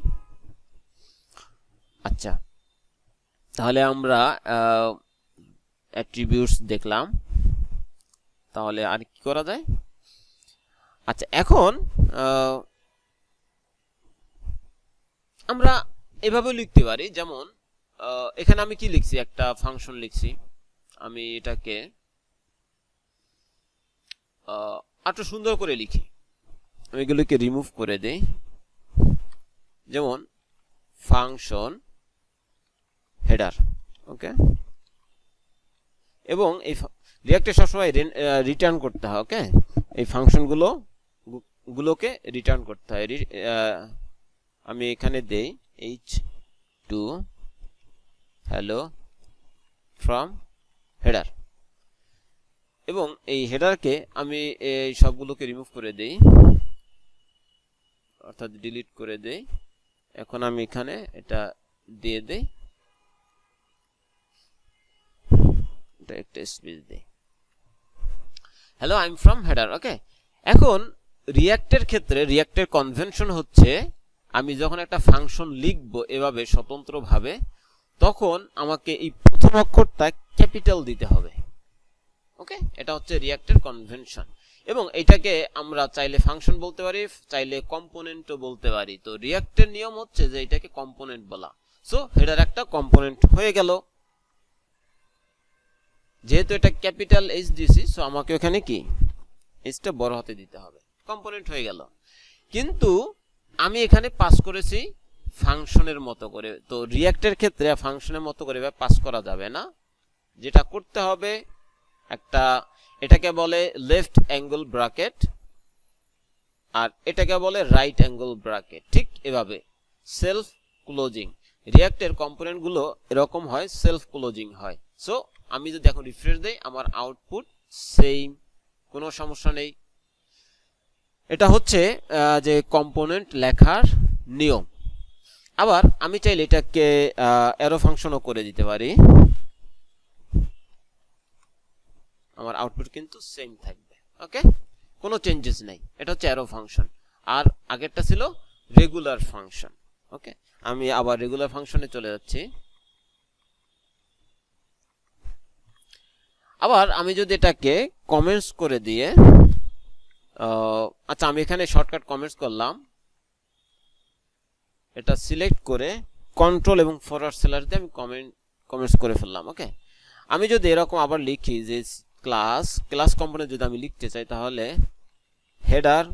আচ্ছা, তাহলে আমরা অ্যাট্রিবিউটস দেখলাম, তাহলে আর কি করা যায়? আচ্ছা, এখন আমরা এভাবে লিখতে পারি, যেমন এখানে আমি কি লিখছি, একটা ফাংশন লিখছি, আমি এটাকে আরো সুন্দর করে লিখি, আমি এগুলোকে রিমুভ করে দেই, যেমন ফাংশন হেডার। ওকে, এবং এই রিঅ্যাক্টে সবসময় রিটার্ন করতে হয়। ওকে, এই ফাংশনগুলোকে রিটার্ন করতে হয়। আমি এখানে দেই h2 hello from header, এবং এই হেডারকে আমি এই সবগুলোকে রিমুভ করে দেই, অর্থাৎ ডিলিট করে দেই। এখন আমি এখানে এটা দিয়ে দেই, এটা একটা স্পেস দেই, hello I am from header. Okay, এখন রিঅ্যাক্টের ক্ষেত্রে রিঅ্যাক্টের কনভেনশন হচ্ছে, আমি যখন একটা ফাংশন লিখব এভাবে স্বতন্ত্রভাবে, তখন আমাকে এই প্রথম অক্ষরটা ক্যাপিটাল দিতে হবে। ওকে, এটা হচ্ছে রিঅ্যাক্টের কনভেনশন, এবং এটাকে আমরা চাইলে ফাংশন বলতে পারি, চাইলে কম্পোনেন্টও বলতে পারি। তো রিঅ্যাক্টের নিয়ম হচ্ছে যে এটাকে কম্পোনেন্ট বলা। সো হেডার একটা কম্পোনেন্ট হয়ে গেল, যেহেতু এটা ক্যাপিটাল এইচ দিছি, সো আমাকে এখানে কি এইচটা বড় হাতে দিতে হবে, কম্পোনেন্ট হয়ে গেল। কিন্তু আমি এখানে পাস করেছি ফাংশনের মতো করে, তো রিঅ্যাক্টের ক্ষেত্রে ফাংশনের মতো করে পাস করা যাবে না। যেটা করতে হবে, একটা এটাকে বলে লেফট অ্যাঙ্গেল ব্র্যাকেট, আর এটাকে বলে রাইট অ্যাঙ্গেল ব্র্যাকেট। ঠিক এভাবে সেলফ ক্লোজিং, রিঅ্যাক্টের কম্পোনেন্ট গুলো এরকম হয়, সেলফ ক্লোজিং হয়। সো আমি যদি এখন রিফ্রেশ দেই, আমার আউটপুট সেম, কোনো সমস্যা নেই। এটা হচ্ছে যে কম্পোনেন্ট লেখার নিয়ম। আবার আমি চাইলে এটাকে অ্যারো ফাংশনও করে দিতে পারি, আমার আউটপুট কিন্তু সেম থাকবে। ওকে, কোনো চেঞ্জেস নাই, এটা হচ্ছে অ্যারো ফাংশন। আর আগেরটা ছিল রেগুলার ফাংশন। ওকে, আমি আবার রেগুলার ফাংশনে চলে যাচ্ছি। আবার আমি যদি এটাকে কমেন্টস করে দিয়ে, আচ্ছা আমি এখানে শর্টকাট কমেন্টস করলাম, এটা সিলেক্ট করে কন্ট্রোল এবং ফরওয়ার্ড স্ল্যাশ দিয়ে আমি কমেন্টস করে ফেললাম। ওকে, আমি যদি এরকম আবার লিখি যে ক্লাস কম্পোনেন্ট যদি আমি লিখতে চাই, তাহলে হেডার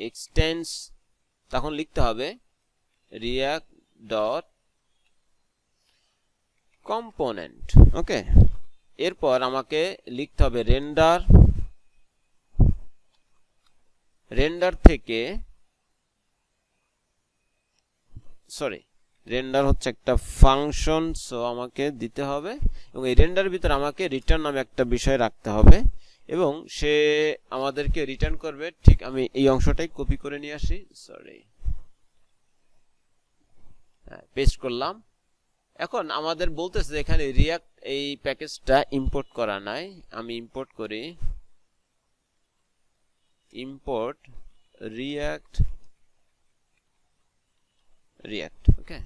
এক্সটেন্স, তখন লিখতে হবে রিয়াক্ট ডট কম্পোনেন্ট। ওকে, এরপর আমাকে লিখতে হবে রেন্ডার থেকে, সরি রেন্ডার হচ্ছে একটা ফাংশন, সো আমাকে দিতে হবে, এবং এই রেন্ডার ভিতরে আমাকে রিটার্ন নামে একটা বিষয় রাখতে হবে, এবং সে আমাদেরকে রিটার্ন করবে। ঠিক আমি এই অংশটাই কপি করে নিয়ে আসি, সরি পেস্ট করলাম। এখন আমাদের বলতেছে যে এখানে রিয়াক্ট এই প্যাকেজটা ইম্পোর্ট করা নাই, আমি ইম্পোর্ট করি, ইম্পোর্ট রিয়াক্ট। ওকে,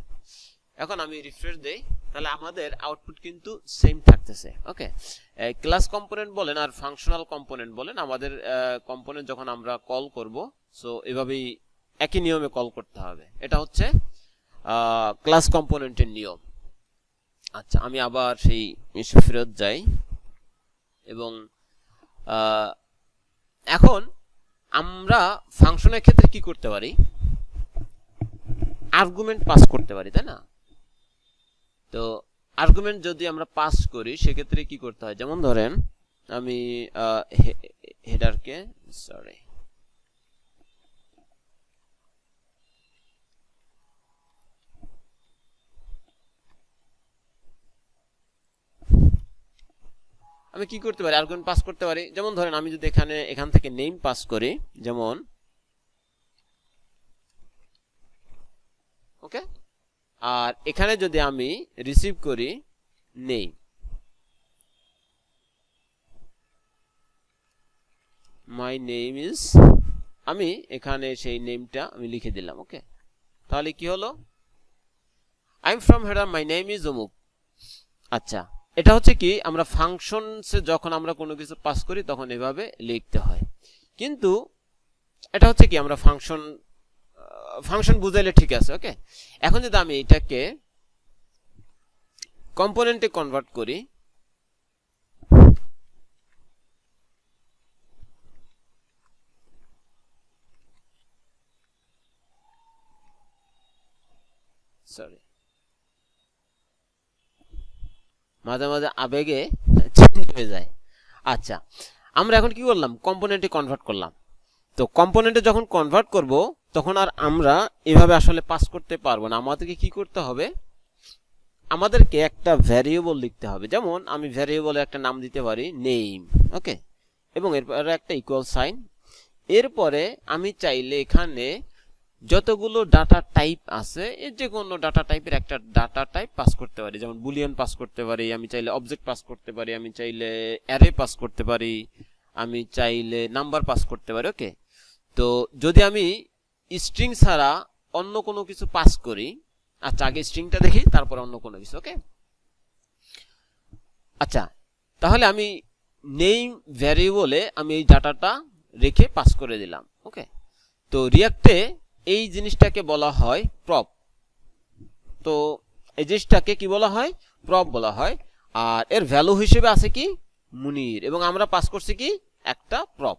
এখন আমি রিফ্রেশ দেই, তাহলে আমাদের আউটপুট কিন্তু সেম থাকতেছে। ওকে, ক্লাস কম্পোনেন্ট বলেন আর ফাংশনাল কম্পোনেন্ট বলেন, আমাদের কম্পোনেন্ট যখন আমরা কল করব, সো এভাবেই একই নিয়মে কল করতে হবে। এটা হচ্ছে ক্লাস কম্পোনেন্টের নিয়ম। আচ্ছা, আমি আবার সেই ইস্যু ফেরত যাই, এবং এখন আমরা ফাংশনের ক্ষেত্রে কি করতে পারি, আর্গুমেন্ট পাস করতে পারি, তাই না? তো আর্গুমেন্ট যদি আমরা পাস করি সেক্ষেত্রে কি করতে হয়, যেমন ধরেন আমি হেডারকে, সরি আমি কি করতে পারি, আর্গুমেন্ট পাস করতে পারি। যেমন ধরেন আমি যদি এখান থেকে নেম পাস করি, যেমন ওকে, আর এখানে যদি আমি রিসিভ করি নেম, মাই নেম ইজ, আমি এখানে সেই নেমটা আমি লিখে দিলাম। ওকে, তাহলে কি হলো, I am from header, my name is অমুক। আচ্ছা, এটা হচ্ছে কি, আমরা ফাংশনসে যখন আমরা কোনো কিছু পাস করি তখন এভাবে লিখতে হয়, কিন্তু এটা হচ্ছে কি আমরা ফাংশন বুঝাইলে ঠিক আছে। ওকে, এখন যদি আমি এটাকে কম্পোনেন্টে কনভার্ট করি, সরি মাঝে মাঝে আবেগে চেঞ্জ হয়ে যায়। আচ্ছা, আমরা এখন কি করলাম, কম্পোনেন্টে কনভার্ট করলাম। তো কম্পোনেন্টে যখন কনভার্ট করব তখন আর আমরা এভাবে আসলে পাস করতে পারবো না, আমাদেরকে কি করতে হবে, আমাদেরকে একটা ভ্যারিয়েবল লিখতে হবে। যেমন আমি ভ্যারিয়েবলে একটা নাম দিতে পারি নেম। ওকে, এবং এরপরে একটা ইকুয়াল সাইন। এরপরে আমি চাইলে এখানে যতগুলো ডাটা টাইপ আছে, এর যে কোনো ডাটা টাইপের একটা ডাটা টাইপ পাস করতে পারি, যেমন বুলিয়ান পাস করতে পারি, আমি চাইলে অবজেক্ট পাস করতে পারি, আমি চাইলে অ্যারে পাস করতে পারি, আমি চাইলে নাম্বার পাস করতে পারি। ওকে, তো যদি আমি স্ট্রিং ছাড়া অন্য কোনো কিছু পাস করি, আচ্ছা আগে স্ট্রিংটা দেখি তারপর অন্য কোনো কিছু। ওকে, আচ্ছা তাহলে আমি নেম ভ্যারিয়েবলে আমি এই ডাটাটা রেখে পাস করে দিলাম। ওকে, তো রিয়াক্টে এই জিনিসটাকে বলা হয় প্রপ। তো এই জিনিসটাকে কি বলা হয়, প্রপ বলা হয়। আর এর ভ্যালু হিসেবে আছে কি মুনির, এবং আমরা পাস করছি কি একটা প্রপ।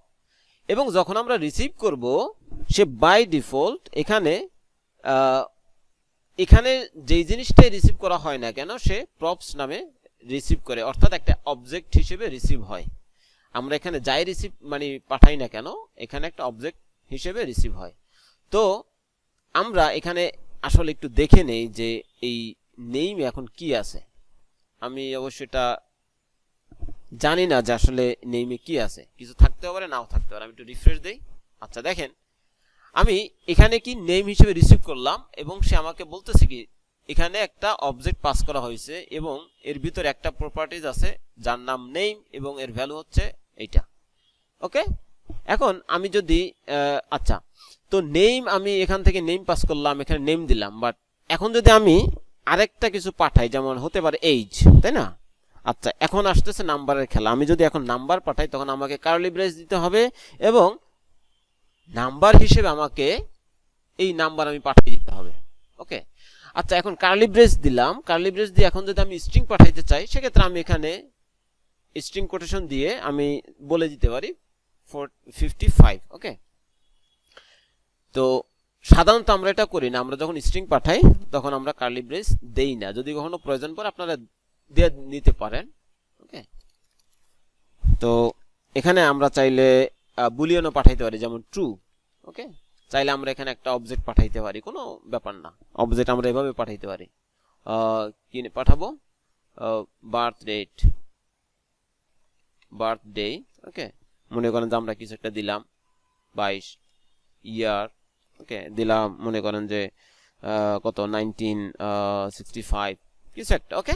এবং যখন আমরা রিসিভ করব, সে বাই ডিফল্ট এখানে যেই জিনিসটাই রিসিভ করা হয় না কেন, সে প্রপস নামে রিসিভ করে, অর্থাৎ একটা অবজেক্ট হিসেবে রিসিভ হয়। আমরা এখানে যাই রিসিভ মানে পাঠাই না কেন, এখানে একটা অবজেক্ট হিসেবে রিসিভ হয়। তো আমরা এখানে আসলে একটু দেখে নেই যে এই নেইমে এখন কি আছে। আমি অবশ্যই এটা জানি না যে আসলে নেইমে কি আছে, কিছু থাকতে পারে নাও থাকতে পারে। আমি একটু রিফ্রেশ দেই। আচ্ছা দেখেন, আমি এখানে কি নেম হিসেবে রিসিভ করলাম এবং সে আমাকে বলতেছে কি এখানে একটা অবজেক্ট পাস করা হয়েছে এবং এর ভিতরে একটা প্রপার্টিজ আছে যার নাম নেম এবং এর ভ্যালু হচ্ছে এইটা। ওকে, এখন আমি যদি আচ্ছা, তো নেম আমি এখান থেকে নেম পাস করলাম, এখানে নেম দিলাম, বাট এখন যদি আমি আরেকটা কিছু পাঠাই, যেমন হতে পারে এইজ, তাই না? আচ্ছা, এখন আসতেছে নাম্বারের খেলা। আমি যদি এখন নাম্বার পাঠাই তখন আমাকে কার্লি ব্রেস দিতে হবে এবং নাম্বার হিসেবে আমাকে এই নাম্বার আমি পাঠিয়ে দিতে হবে। ওকে, আচ্ছা, এখন কার্লি ব্রেস দিলাম, কার্লি ব্রেস দিয়ে এখন যদি আমি স্ট্রিং পাঠাইতে চাই সেক্ষেত্রে আমি এখানে স্ট্রিং কোটেশন দিয়ে আমি বলে দিতে পারি 55। ওকে, তো সাধারণত আমরা এটা করি না, আমরা যখন স্ট্রিং পাঠাই তখন আমরা কার্লি ব্রেস দেই না, যদি কখনো প্রয়োজন পড়ে আপনারা দিয়ে নিতে পারেন। ওকে, তো এখানে আমরা চাইলে বুলিয়নও পাঠাইতে পারি, যেমন ট্রু। ওকে, চাইলে আমরা এখানে একটা অবজেক্ট পাঠাইতে পারি, কোনো ব্যাপার না, অবজেক্ট আমরা এভাবে পাঠাইতে পারি। কি পাঠাবো? Birth date, birthday. ওকে, মনে করেন যে আমরা কিছু একটা দিলাম 22 ইয়ার। ওকে, দিলাম মনে করেন যে কত 1965 কিছু একটা। ওকে,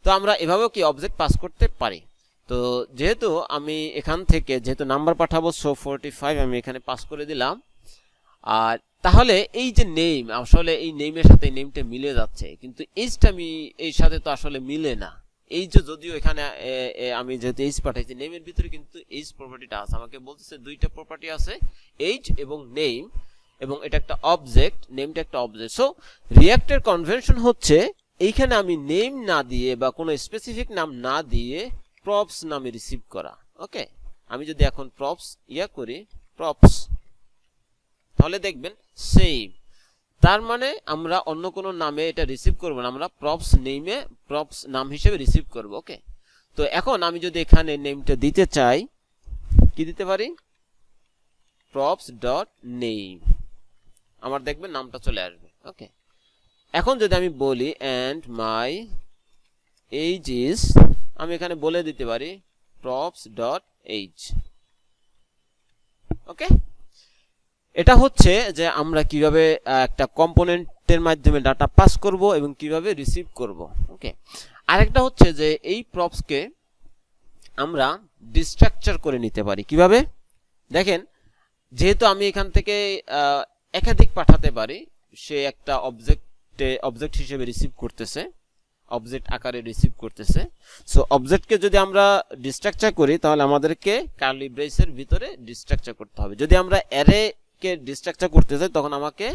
তো আমরা এভাবেও কি অবজেক্ট পাস করতে পারি। তো যেহেতু আমি এখান থেকে যেহেতু নাম্বার পাঠাবো, সো 45 আমি এখানে পাস করে দিলাম। আর তাহলে এই যে নেম, আসলে এই নেমের সাথে এই নেমটা মিলে যাচ্ছে, কিন্তু এইজটা আমি এই সাথে তো আসলে মিলে না। এই যে যদিও এখানে আমি যেহেতু এইজ পাঠাইছি, নেমের ভিতরে কিন্তু এইজ প্রপার্টিটা আছে। আমাকে বলতেছে দুইটা প্রপার্টি আছে, এইজ এবং নেম, এবং এটা একটা অবজেক্ট, নেমটা একটা অবজেক্ট। সো রিঅ্যাক্টের কনভেনশন হচ্ছে এইখানে আমি নেম না দিয়ে বা কোনো স্পেসিফিক নাম না দিয়ে প্রপস নামে রিসিভ করা। ওকে, আমি যদি এখন প্রপস করি প্রপস, তাহলে দেখবেন সেম, তার মানে আমরা অন্য কোনো নামে এটা রিসিভ করব না, আমরা প্রপস নেমে প্রপস নাম হিসেবে রিসিভ করব। ওকে, তো এখন আমি যদি এখানে নেমটা দিতে চাই, কি দিতে পারি? প্রপস ডট নেম, আমার দেখবেন নামটা চলে আসবে। ওকে, এখন যদি আমি বলি এন্ড মাই এইজ ইজ, আমি এখানে বলে দিতে পারি প্রপস ডট এইজ। ওকে, এটা হচ্ছে যে আমরা কিভাবে একটা কম্পোনেন্টের মাধ্যমে ডাটা পাস করব এবং কিভাবে রিসিভ করব। ওকে, আরেকটা হচ্ছে যে এই প্রপসকে আমরা ডিস্ট্রাকচার করে নিতে পারি। কিভাবে? দেখেন, যেহেতু আমি এখান থেকে একাধিক পাঠাতে পারি, সে একটা অবজেক্ট হিসেবে রিসিভ করতেছে, অবজেক্ট আকারে রিসিভ করতেছে। সো অবজেক্টকে যদি আমরা ডিস্ট্রাকচার করি তাহলে আমাদেরকে কার্লি ব্রেসের ভিতরে ডিস্ট্রাকচার করতে হবে। যদি আমরা অ্যারে কে ডিস্ট্রাকচার করতে চাই তখন আমাকে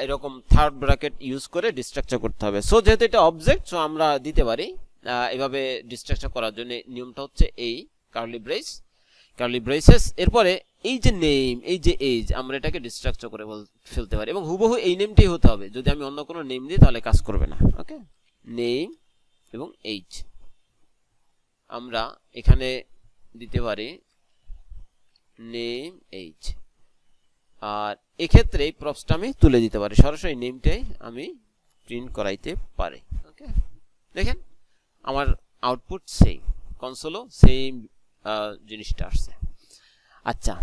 এরকম থার্ড ব্র্যাকেট ইউজ করে ডিস্ট্রাকচার করতে হবে। সো যেহেতু এটা অবজেক্ট, সো আমরা দিতে পারি এভাবে ডিস্ট্রাকচার করার জন্য নিয়মটা হচ্ছে এই কার্লি ব্রেসেস। এরপরে এই যে নেম, এই যে এজ, আমরা এটাকে ডিস্ট্রাকচার করে ফেলতে পারি এবং হুবহু এই নেমটাই হতে হবে। যদি আমি অন্য কোনো নেম দিই তাহলে কাজ করবে না। ওকে, নেম এবং এইজ আমরা এখানে দিতে পারি নেম এইজ, আর এক্ষেত্রে এই প্রপসটা আমি তুলে দিতে পারি, সরাসরি নেমটাই আমি প্রিন্ট করাইতে পারি। ওকে, দেখেন আমার আউটপুট সেম, কনসোলও সেম জিনিসটা আসছে। আচ্ছা,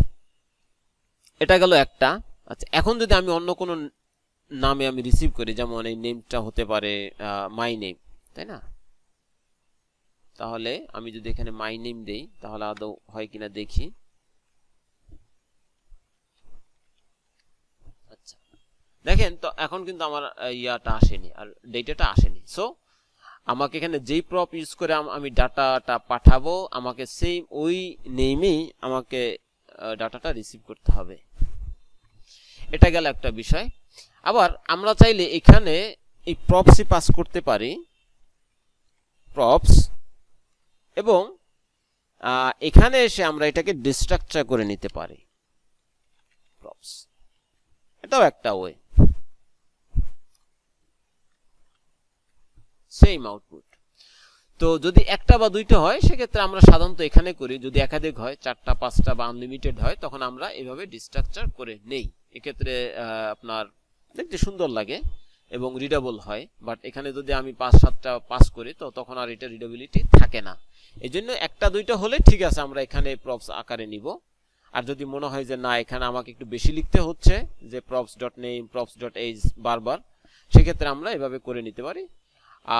এটা গেল একটা। আচ্ছা, এখন যদি আমি অন্য কোনো নামে আমি রিসিভ করি, যেমন এই নেমটা হতে পারে মাই নেম, তাই না? তাহলে আমি যদি এখানে মাই নেম দেই তাহলে আদৌ হয় কিনা দেখি। আচ্ছা, দেখেন তো এখন কিন্তু আমার ইয়াটা আসেনি, আর ডেটাটা আসেনি। সো আমাকে এখানে যেই প্রপ ইউজ করে আমি ডাটাটা পাঠাবো, আমাকে সেম ওই নেমেই আমাকে ডাটাটা রিসিভ করতে হবে। এটা গেল একটা বিষয়। আবার আমরা চাইলে এখানে এই প্রপসই পাস করতে পারি, প্রপস, এবং এখানে এসে আমরা এটাকে ডিস্ট্রাকচার করে নিতে পারি প্রপস, এটাও একটা ওয়ে, সেম আউটপুট। তো যদি একটা বা দুইটা হয় সেক্ষেত্রে আমরা সাধারণত এখানে করি, যদি একাধিক হয় 4টা 5টা বা আনলিমিটেড হয় তখন আমরা এভাবে ডিস্ট্রাকচার করে নেই। এক্ষেত্রে আপনার দেখতে সুন্দর লাগে এবং রিডেবল হয়। বাট এখানে যদি আমি 5-7টা পাস করি তো তখন আর এটা রিডেবিলিটি থাকে না। এই জন্য একটা দুইটা হলে ঠিক আছে, আমরা এখানে প্রপস আকারে নিব। আর যদি মনে হয় যে না এখানে আমাকে একটু বেশি লিখতে হচ্ছে, যে props dot name props dot age বারবার, সেক্ষেত্রে আমরা এভাবে করে নিতে পারি।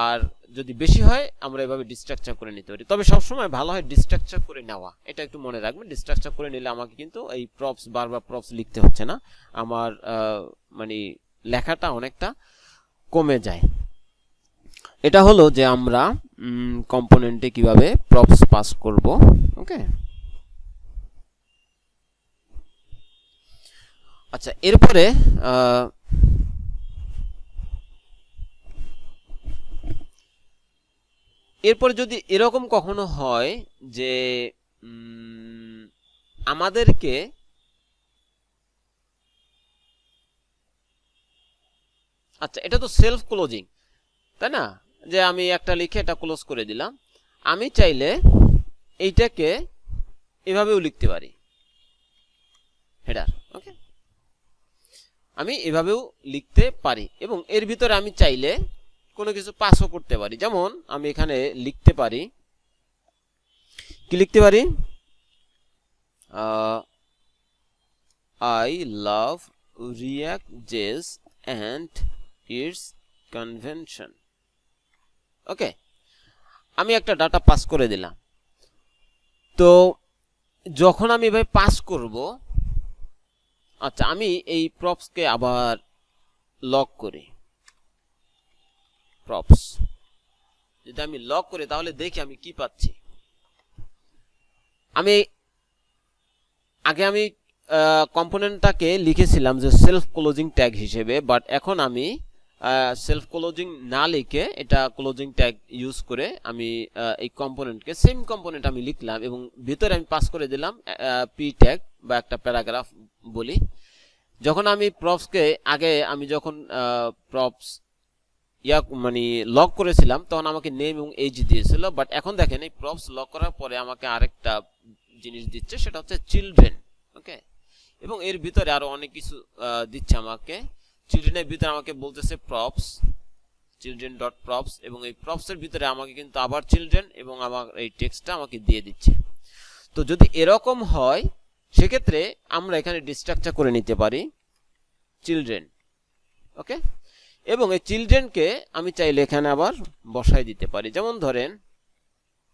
আর যদি বেশি হয় আমরা এভাবে ডিস্ট্রাকচার করে নিতে পারি। তবে সবসময় ভালো হয় ডিস্ট্রাকচার করে নেওয়া, এটা একটু মনে রাখবেন। ডিস্ট্রাকচার করে নিলে আমাকে কিন্তু এই প্রপস বারবার প্রপস লিখতে হচ্ছে না, আমার মানে লেখাটা অনেকটা কমে যায়। এটা হলো যে আমরা কম্পোনেন্টে কিভাবে প্রপস পাস করব। ওকে, আচ্ছা এরপরে যদি এরকম কখনো হয় যে আমাদেরকে আচ্ছা এটা তো সেলফ ক্লোজিং, তাই না, যে আমি একটা লিখে এটা ক্লোজ করে দিলাম। আমি চাইলে এইটাকে এভাবেও লিখতে পারি, হেডার। ওকে, আমি এভাবেও লিখতে পারি এবং এর ভিতরে আমি চাইলে কোনো কিছু পাসও করতে পারি। যেমন আমি এখানে লিখতে পারি, কি লিখতে পারি, I love React.js and its convention। ওকে, আমি একটা ডাটা পাস করে দিলাম। তো যখন আমি এভাবে পাস করব, আচ্ছা আমি এই প্রপসকে আবার লক করি, প্রপস যদি আমি লক করি তাহলে দেখি আমি কি পাচ্ছি। আমি আগে কম্পোনেন্টটাকে লিখেছিলাম যে সেলফ ক্লোজিং ট্যাগ হিসেবে, বাট এখন আমি সেলফ ক্লোজিং না লিখে এটা ক্লোজিং ট্যাগ ইউজ করে আমি এই কম্পোনেন্টকে সেম কম্পোনেন্ট আমি লিখলাম এবং ভিতরে আমি পাস করে দিলাম পি ট্যাগ বা একটা প্যারাগ্রাফ বলি। যখন আমি প্রপসকে আমি যখন প্রপস মানে লক করেছিলাম তখন আমাকে নেম এবং এজ দিয়েছিল, বাট এখন দেখেন এই প্রপস লক করার পরে আমাকে আরেকটা জিনিস দিচ্ছে, সেটা হচ্ছে চিলড্রেন। ওকে, এবং এর ভিতরে আরো অনেক কিছু দিচ্ছে আমাকে। চিলড্রেনের ভিতরে আমাকে বলতেছে প্রপস চিলড্রেন ডট প্রপস, এবং এই প্রপসের ভিতরে আমাকে কিন্তু আবার চিলড্রেন এবং আমার এই টেক্সটটা আমাকে দিয়ে দিচ্ছে। তো যদি এরকম হয় সেক্ষেত্রে আমরা এখানে ডিস্ট্রাকচার করে নিতে পারি চিলড্রেন। ওকে, এবং এই চিলড্রেনকে আমি চাইলে এখানে আবার বসাই দিতে পারি, যেমন ধরেন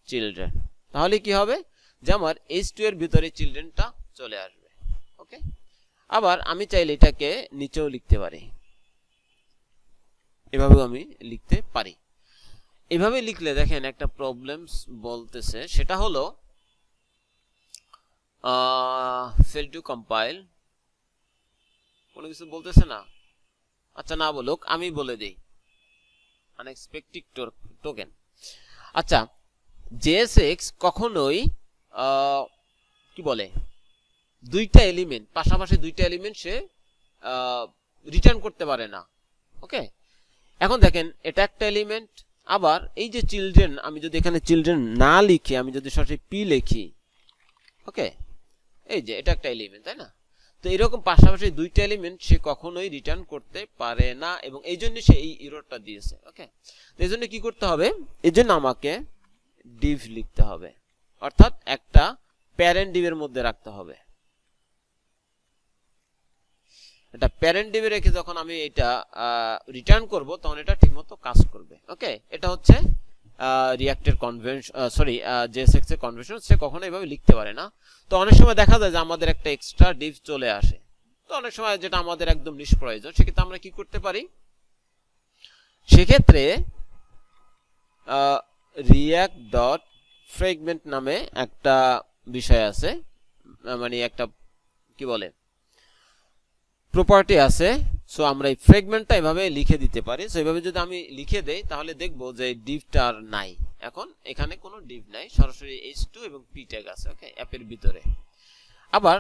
চিলড্রেন। তাহলে কি হবে যে আমার h2 এর ভিতরে চিলড্রেনটা চলে আসবে। ওকে, আবার আমি চাইলে এটাকে নিচেও লিখতে পারি, এভাবেও আমি লিখতে পারি। এভাবে লিখলে দেখেন একটা প্রবলেমস বলতেছে, সেটা হলো ফেল টু কম্পাইল, কোনো কিছু বলতেছে না। আচ্ছা না বলুক, আমি বলে দেই আনএক্সপেক্টেড টোকেন। আচ্ছা JSX কখনোই কি বলে দুইটা এলিমেন্ট পাশাপাশি দুইটা এলিমেন্ট সে রিটার্ন করতে পারে না। ওকে, এখন দেখেন এটা একটা এলিমেন্ট, আবার এই যে চিলড্রেন, আমি যদি এখানে চিলড্রেন না লিখে আমি যদি সরাসরি পি লিখি, ওকে, এই যে এটা একটা এলিমেন্ট, তাই না। তো এরকম পাশাপাশি দুইটা এলিমেন্ট সে কখনোই রিটার্ন করতে পারে না, এবং এই জন্য সে এই এররটা দিয়েছে। ওকে, তো এই জন্য কি করতে হবে, এই জন্য আমাকে ডিভ লিখতে হবে, অর্থাৎ একটা প্যারেন্ট ডিভের মধ্যে রাখতে হবে। এটা প্যারেন্ট ডিভে রেখে যখন আমি এটা রিটার্ন করব তখন এটা ঠিকমতো কাজ করবে। ওকে, এটা হচ্ছে রিঅ্যাক্টের কনভেনশন, সরি JSX এর কনভেনশন। সে কখনো এভাবে লিখতে পারে না। তো অনেক সময় দেখা যায় যে আমাদের একটা এক্সট্রা ডিভ চলে আসে, তো অনেক সময় যেটা আমাদের একদম নিষ্প্রয়োজন, সেক্ষেত্রে আমরা কি করতে পারি, সেক্ষেত্রে রিঅ্যাক্ট ডট ফ্রেগমেন্ট নামে একটা বিষয় আছে, মানে একটা কি বলে প্রপার্টি আছে। সো আমরা এই ফ্রেগমেন্টটা এভাবে লিখে দিতে পারি। সো এইভাবে যদি আমি লিখে দেই তাহলে দেখবো যে ডিভটা আর নাই, এখন এখানে কোনো ডিভ নাই, সরাসরি h2 এবং p ট্যাগ আছে। ওকে, অ্যাপের ভিতরে। আবার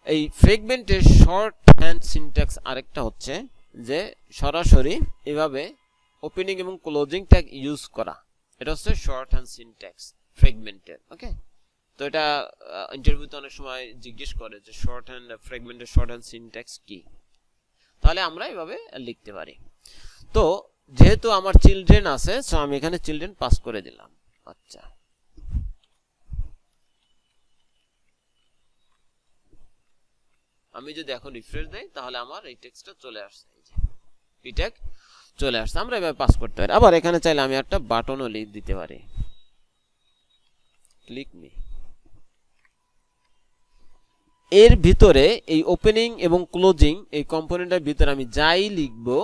এই ফ্রেগমেন্টের শর্ট হ্যান্ড সিনট্যাক্স আরেকটা হচ্ছে যে সরাসরি এভাবে ওপেনিং এবং ক্লোজিং ট্যাগ ইউজ করা, এটা হচ্ছে শর্ট হ্যান্ড সিনট্যাক্স ফ্রেগমেন্টের। ওকে, তো এটা ইন্টারভিউতে অনেক সময় জিজ্ঞেস করে যে শর্ট হ্যান্ড ফ্রেগমেন্টের শর্ট হ্যান্ড সিনট্যাক্স কি, তাহলে আমরা এভাবে লিখতে পারি। তো যেহেতু আমার চিলড্রেন আছে, সো আমি এখানে চিলড্রেন পাস করে দিলাম। আচ্ছা আমি যদি এখন রিফ্রেশ দেই তাহলে আমার এই টেক্সটটা চলে আসছে, এই যে পি ট্যাগ চলে আসছে। আমরা এভাবে পাস করতে পারি। আবার এখানে চাইলে আমি একটা বাটনও লিখে দিতে পারি, ক্লিক মি। এর ভিতরে এই ওপেনিং এবং ক্লোজিং এই কম্পোনেন্টের ভিতরে আমি যাই লিখবো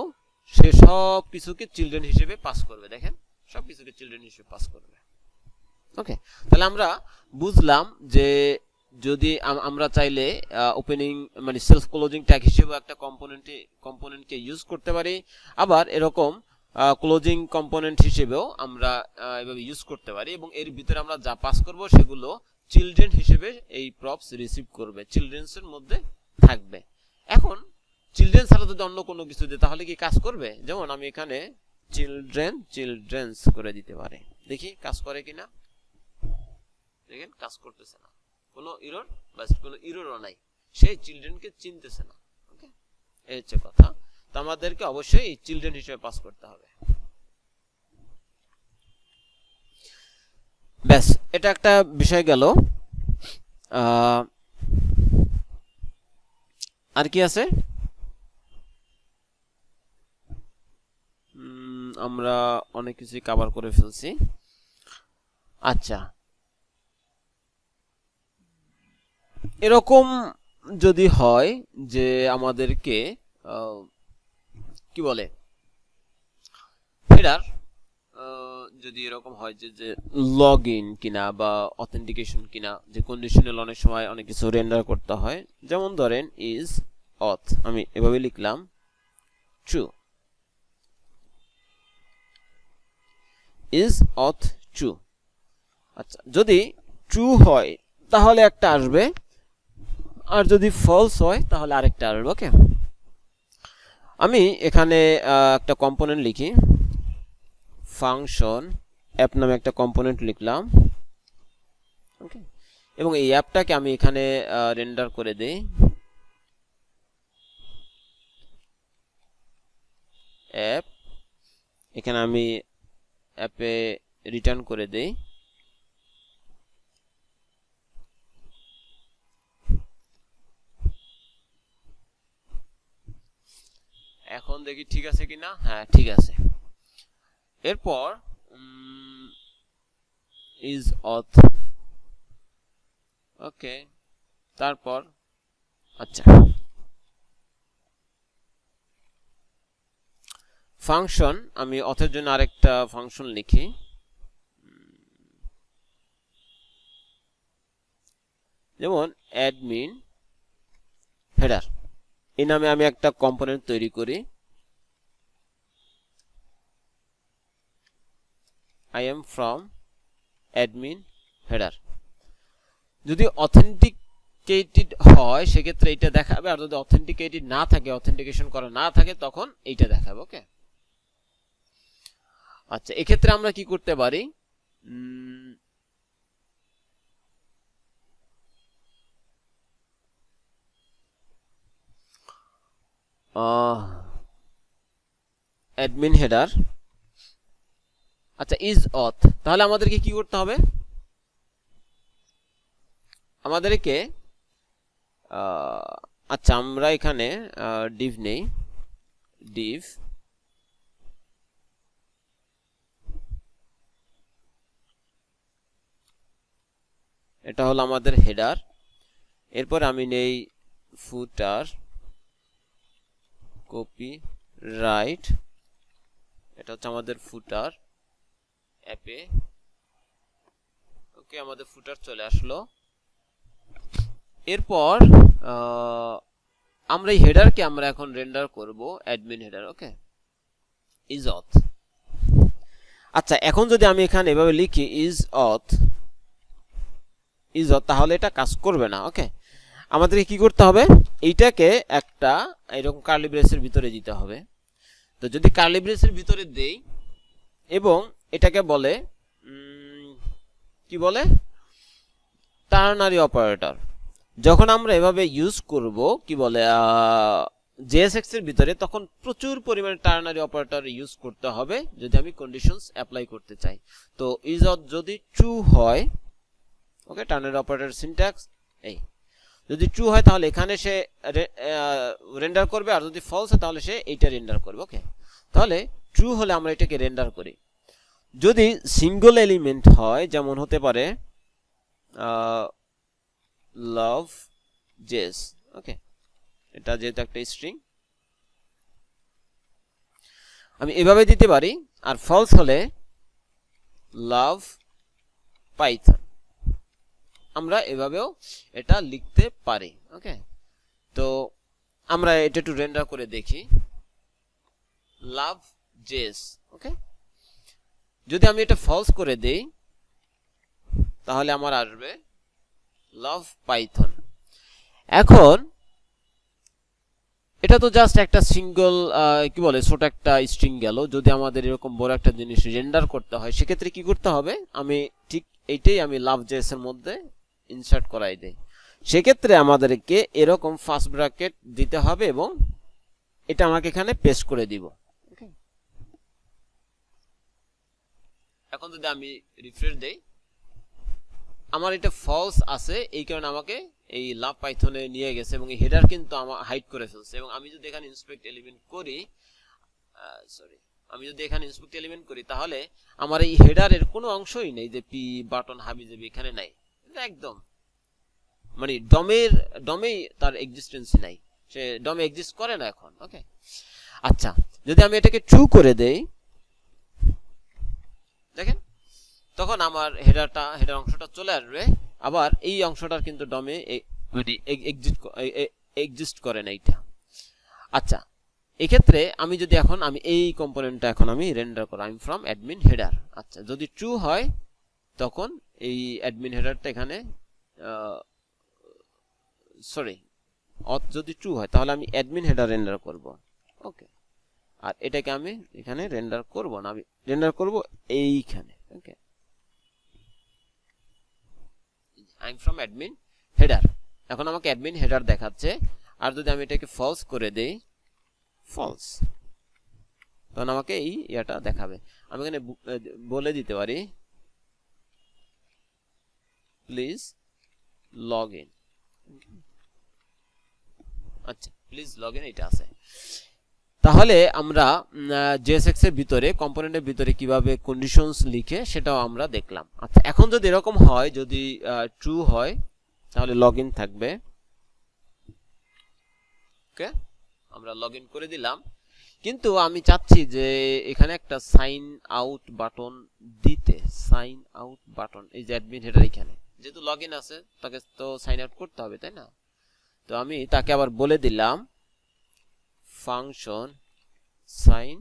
সে সব কিছুকে চিলড্রেন হিসেবে পাস করবে। দেখেন সব কিছুকে চিলড্রেন হিসেবে পাস করবে। ওকে, তাহলে আমরা বুঝলাম যে যদি আমরা চাইলে ওপেনিং মানে সেলফ ক্লোজিং ট্যাগ হিসেবে একটা কম্পোনেন্টকে ইউজ করতে পারি, আবার এরকম ক্লোজিং কম্পোনেন্ট হিসেবেও আমরা এভাবে ইউজ করতে পারি, এবং এর ভিতরে আমরা যা পাস করব সেগুলো চিলড্রেন হিসেবে এই প্রপস রিসিভ করবে, চিলড্রেন্সের মধ্যে থাকবে। এখন চিলড্রেন ছাড়া যদি অন্য কোনো কিছু দিই তাহলে কি কাজ করবে? যেমন আমি এখানে চিলড্রেন্স করে দিতে পারি, দেখি কাজ করে কিনা। দেখেন কাজ করতেছে না, কোনো এরর বা কোনো এররও নাই, সেই চিলড্রেনকে চিনতেছে না। ওকে, এই হচ্ছে কথা। তো আমাদেরকে অবশ্যই এই চিলড্রেন হিসেবে পাস করতে হবে। ব্যাস, এটা একটা বিষয় গেল। আর কি আছে? আমরা অনেক কিছু কভার করে ফেলছি। আচ্ছা, এরকম যদি হয় যে আমাদেরকে কি বলে হেডার, যদি এরকম হয় যে লগ ইন কিনা বা অথেন্টিকেশন কিনা, যে কন্ডিশনাল অনেক সময় অনেক কিছু রেন্ডার করতে হয়। যেমন ধরেন ইজ অথ, আমি এভাবে লিখলাম ট্রু, ইজ অথ ট্রু। আচ্ছা, যদি ট্রু হয় তাহলে একটা আসবে, আর যদি ফলস হয় তাহলে আরেকটা আসবে। ওকে, আমি এখানে একটা কম্পোনেন্ট লিখি, ফাংশন অ্যাপ নামে একটা কম্পোনেন্ট লিখলাম। ওকে, এবং এই অ্যাপটাকে আমি এখানে রেন্ডার করে দেই। অ্যাপ, এখানে আমি অ্যাপে রিটার্ন করে দেই। এখন দেখি ঠিক আছে কিনা। হ্যাঁ, ঠিক আছে। এরপর ইজ অথ, ওকে, তারপর আচ্ছা ফাংশন, আমি অথের জন্য আরেকটা ফাংশন লিখি, যেমন অ্যাডমিন হেডার। এই নামে আমি একটা কম্পোনেন্ট তৈরি করি, I am from admin header। যদি অথেন্টিকেটেড হয় সেক্ষেত্রে এটা দেখাবে, আর যদি অথেন্টিকেটেড না থাকে, অথেন্টিকেশন করা না থাকে, তখন এইটা দেখাবে। ওকে, আচ্ছা, এক্ষেত্রে আমরা কি করতে পারি? অ্যাডমিন হেডার, আচ্ছা ইজ অথ, তাহলে আমাদেরকে কি করতে হবে? আমাদেরকে আচ্ছা, আমরা এখানে ডিভ নেই, ডিভ এটা হলো আমাদের হেডার। এরপর আমি নেই ফুটার, কপি রাইট, এটা হচ্ছে আমাদের ফুটার অ্যাপে। ওকে, আমাদের ফুটার চলে আসলো। এরপর আমরা এই হেডারকে আমরা এখন রেন্ডার করব অ্যাডমিন হেডার। ওকে, ইজ অথ। আচ্ছা, এখন যদি আমি এখানে এভাবে লিখি ইজ অথ, তাহলে এটা কাজ করবে না। ওকে, আমাদেরকে কি করতে হবে? এইটাকে একটা এরকম কার্লি ব্রেসের ভিতরে দিতে হবে। তো যদি কার্লি ব্রেসের ভিতরে দেই এবং এটাকে বলে কি বলে, টার্নারি অপারেটর, যখন আমরা এভাবে ইউজ করব কি বলে জেএসএক্স এর ভিতরে, তখন প্রচুর পরিমাণে টার্নারি অপারেটর ইউজ করতে হবে যদি আমি কন্ডিশনস অ্যাপ্লাই করতে চাই। তো ইজ অথ যদি ট্রু হয়, ওকে, টার্নারি অপারেটর সিনট্যাক্স এই, যদি ট্রু হয় তাহলে এখানে সে রেন্ডার করবে, আর যদি ফলস হয় তাহলে সে এইটা রেন্ডার করবে। ওকে, তাহলে ট্রু হলে আমরা এটাকে রেন্ডার করি। যদি সিঙ্গল এলিমেন্ট হয়, যেমন হতে পারে লাভ জেস, ওকে, এটা যেহেতু একটা স্ট্রিং আমি এভাবে দিতে পারি। আর ফলস হলে লাভ পাইথন, আমরা এভাবেও এটা লিখতে পারি। ওকে, তো আমরা এটা একটু রেন্ডার করে দেখি, লাভ জেস। ওকে, যদি আমি এটা ফলস করে দেই তাহলে আমার আসবে লাভ পাইথন। এখন এটা তো জাস্ট একটা সিঙ্গল কি বলে ছোট একটা স্ট্রিং গেল। যদি আমাদের এরকম বড় একটা জিনিস রেন্ডার করতে হয় সেক্ষেত্রে কি করতে হবে, আমি ঠিক এইটাই আমি লাভ জেস এর মধ্যে ইনসার্ট করাই দেই। সেক্ষেত্রে আমাদেরকে এরকম ফার্স্ট ব্র্যাকেট দিতে হবে এবং এটা আমাকে এখানে পেস্ট করে দিব। এখন যদি আমি রিফ্রেশ দেই, আমার এটা ফলস আছে, এই কারণে আমাকে এই লাভ পাইথনে নিয়ে গেছে এবং এই হেডার কিন্তু আমার হাইড করে ফেলছে। এবং আমি যদি এখানে ইন্সপেক্ট এলিমেন্ট করি, তাহলে আমার এই হেডারের কোনো অংশই নেই, যে পি বাটন হাবিজাবি এখানে নাই, একদম মানে ডমেই তার এক্সিস্টেন্স নাই, সে ডমে এক্সিস্ট করে না এখন। ওকে, আচ্ছা, যদি আমি এটাকে ট্রু করে দেই, দেখেন তখন আমার হেডার অংশটা চলে আসবে। আবার এই অংশটার কিন্তু ডমে এক্সিস্ট করে না এইটা। আচ্ছা, এক্ষেত্রে আমি যদি এখন আমি এই কম্পোনেন্টটা এখন আমি রেন্ডার করব, I am from admin header. আচ্ছা, যদি ট্রু হয় তখন এই অ্যাডমিন হেডারটা এখানে যদি ট্রু হয় তাহলে আমি অ্যাডমিন হেডার রেন্ডার করব। ওকে, আর এটাকে আমি এখানে রেন্ডার করব না, আমি রেন্ডার করব এইখানে। Okay, I am from admin header, এখন আমাকে অ্যাডমিন হেডার দেখাচ্ছে। আর যদি আমি এটাকে ফলস করে দেই, ফলস, তখন আমাকে এই ইয়াটা দেখাবে। আমি এখানে বলে দিতে পারি প্লিজ লগ ইন। আচ্ছা, প্লিজ লগ ইন এটা আছে। তাহলে আমরা জেএসএক্স এর ভিতরে কম্পোনেন্টের ভিতরে কিভাবে কন্ডিশনস লিখে সেটাও আমরা দেখলাম। আচ্ছা, এখন যদি এরকম হয়, যদি ট্রু হয় তাহলে লগ ইন থাকবে। ওকে, আমরা লগ ইন করে দিলাম, কিন্তু আমি চাচ্ছি যে এখানে একটা সাইন আউট বাটন দিতে। সাইন আউট বাটন, এই যে অ্যাডমিন হেডার এখানে যেহেতু লগ ইন আছে তাকে তো সাইন আউট করতে হবে, তাই না? তো আমি তাকে আবার বলে দিলাম function sign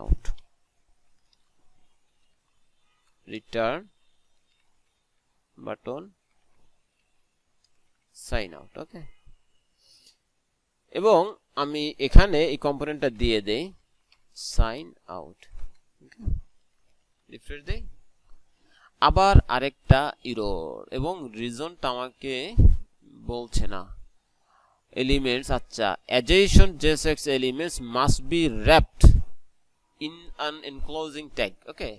out return button sign out. Okay, এবং আমি এখানে এই কম্পোনেন্টটা দিয়ে দেই সাইন আউট। রিফ্রেশ দেই, আবার আরেকটা এরর, এবং রিজনটা আমাকে বলছে না। এলিমেন্টস, আচ্ছা, adjacent JSX elements must be wrapped in an enclosing tag. Okay,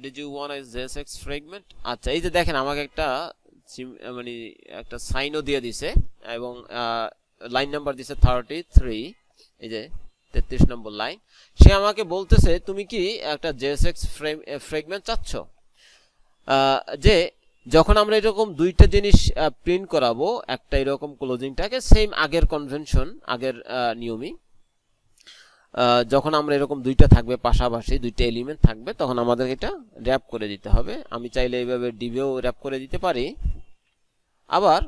did you want a JSX fragment? আচ্ছা, এই যে দেখেন আমাকে একটা মানে একটা সাইনও দিয়ে দিছে এবং লাইন নাম্বার দিছে 33, এই যে 33 নম্বর লাইন। সে আমাকে বলতেছে তুমি কি একটা JSX ফ্র্যাগমেন্ট চাচ্ছ, যে যখন আমরা এরকম দুইটা জিনিস প্রিন্ট করাবো, একটা এরকম ক্লোজিংটাকে সেম আগের কনভেনশন, আগের নিয়মই, যখন আমরা এরকম দুইটা থাকবে পাশাপাশি, দুইটা এলিমেন্ট থাকবে, তখন আমাদের এটা র্যাপ করে দিতে হবে। আমি চাইলে এইভাবে ডিভেও র্যাপ করে দিতে পারি, আবার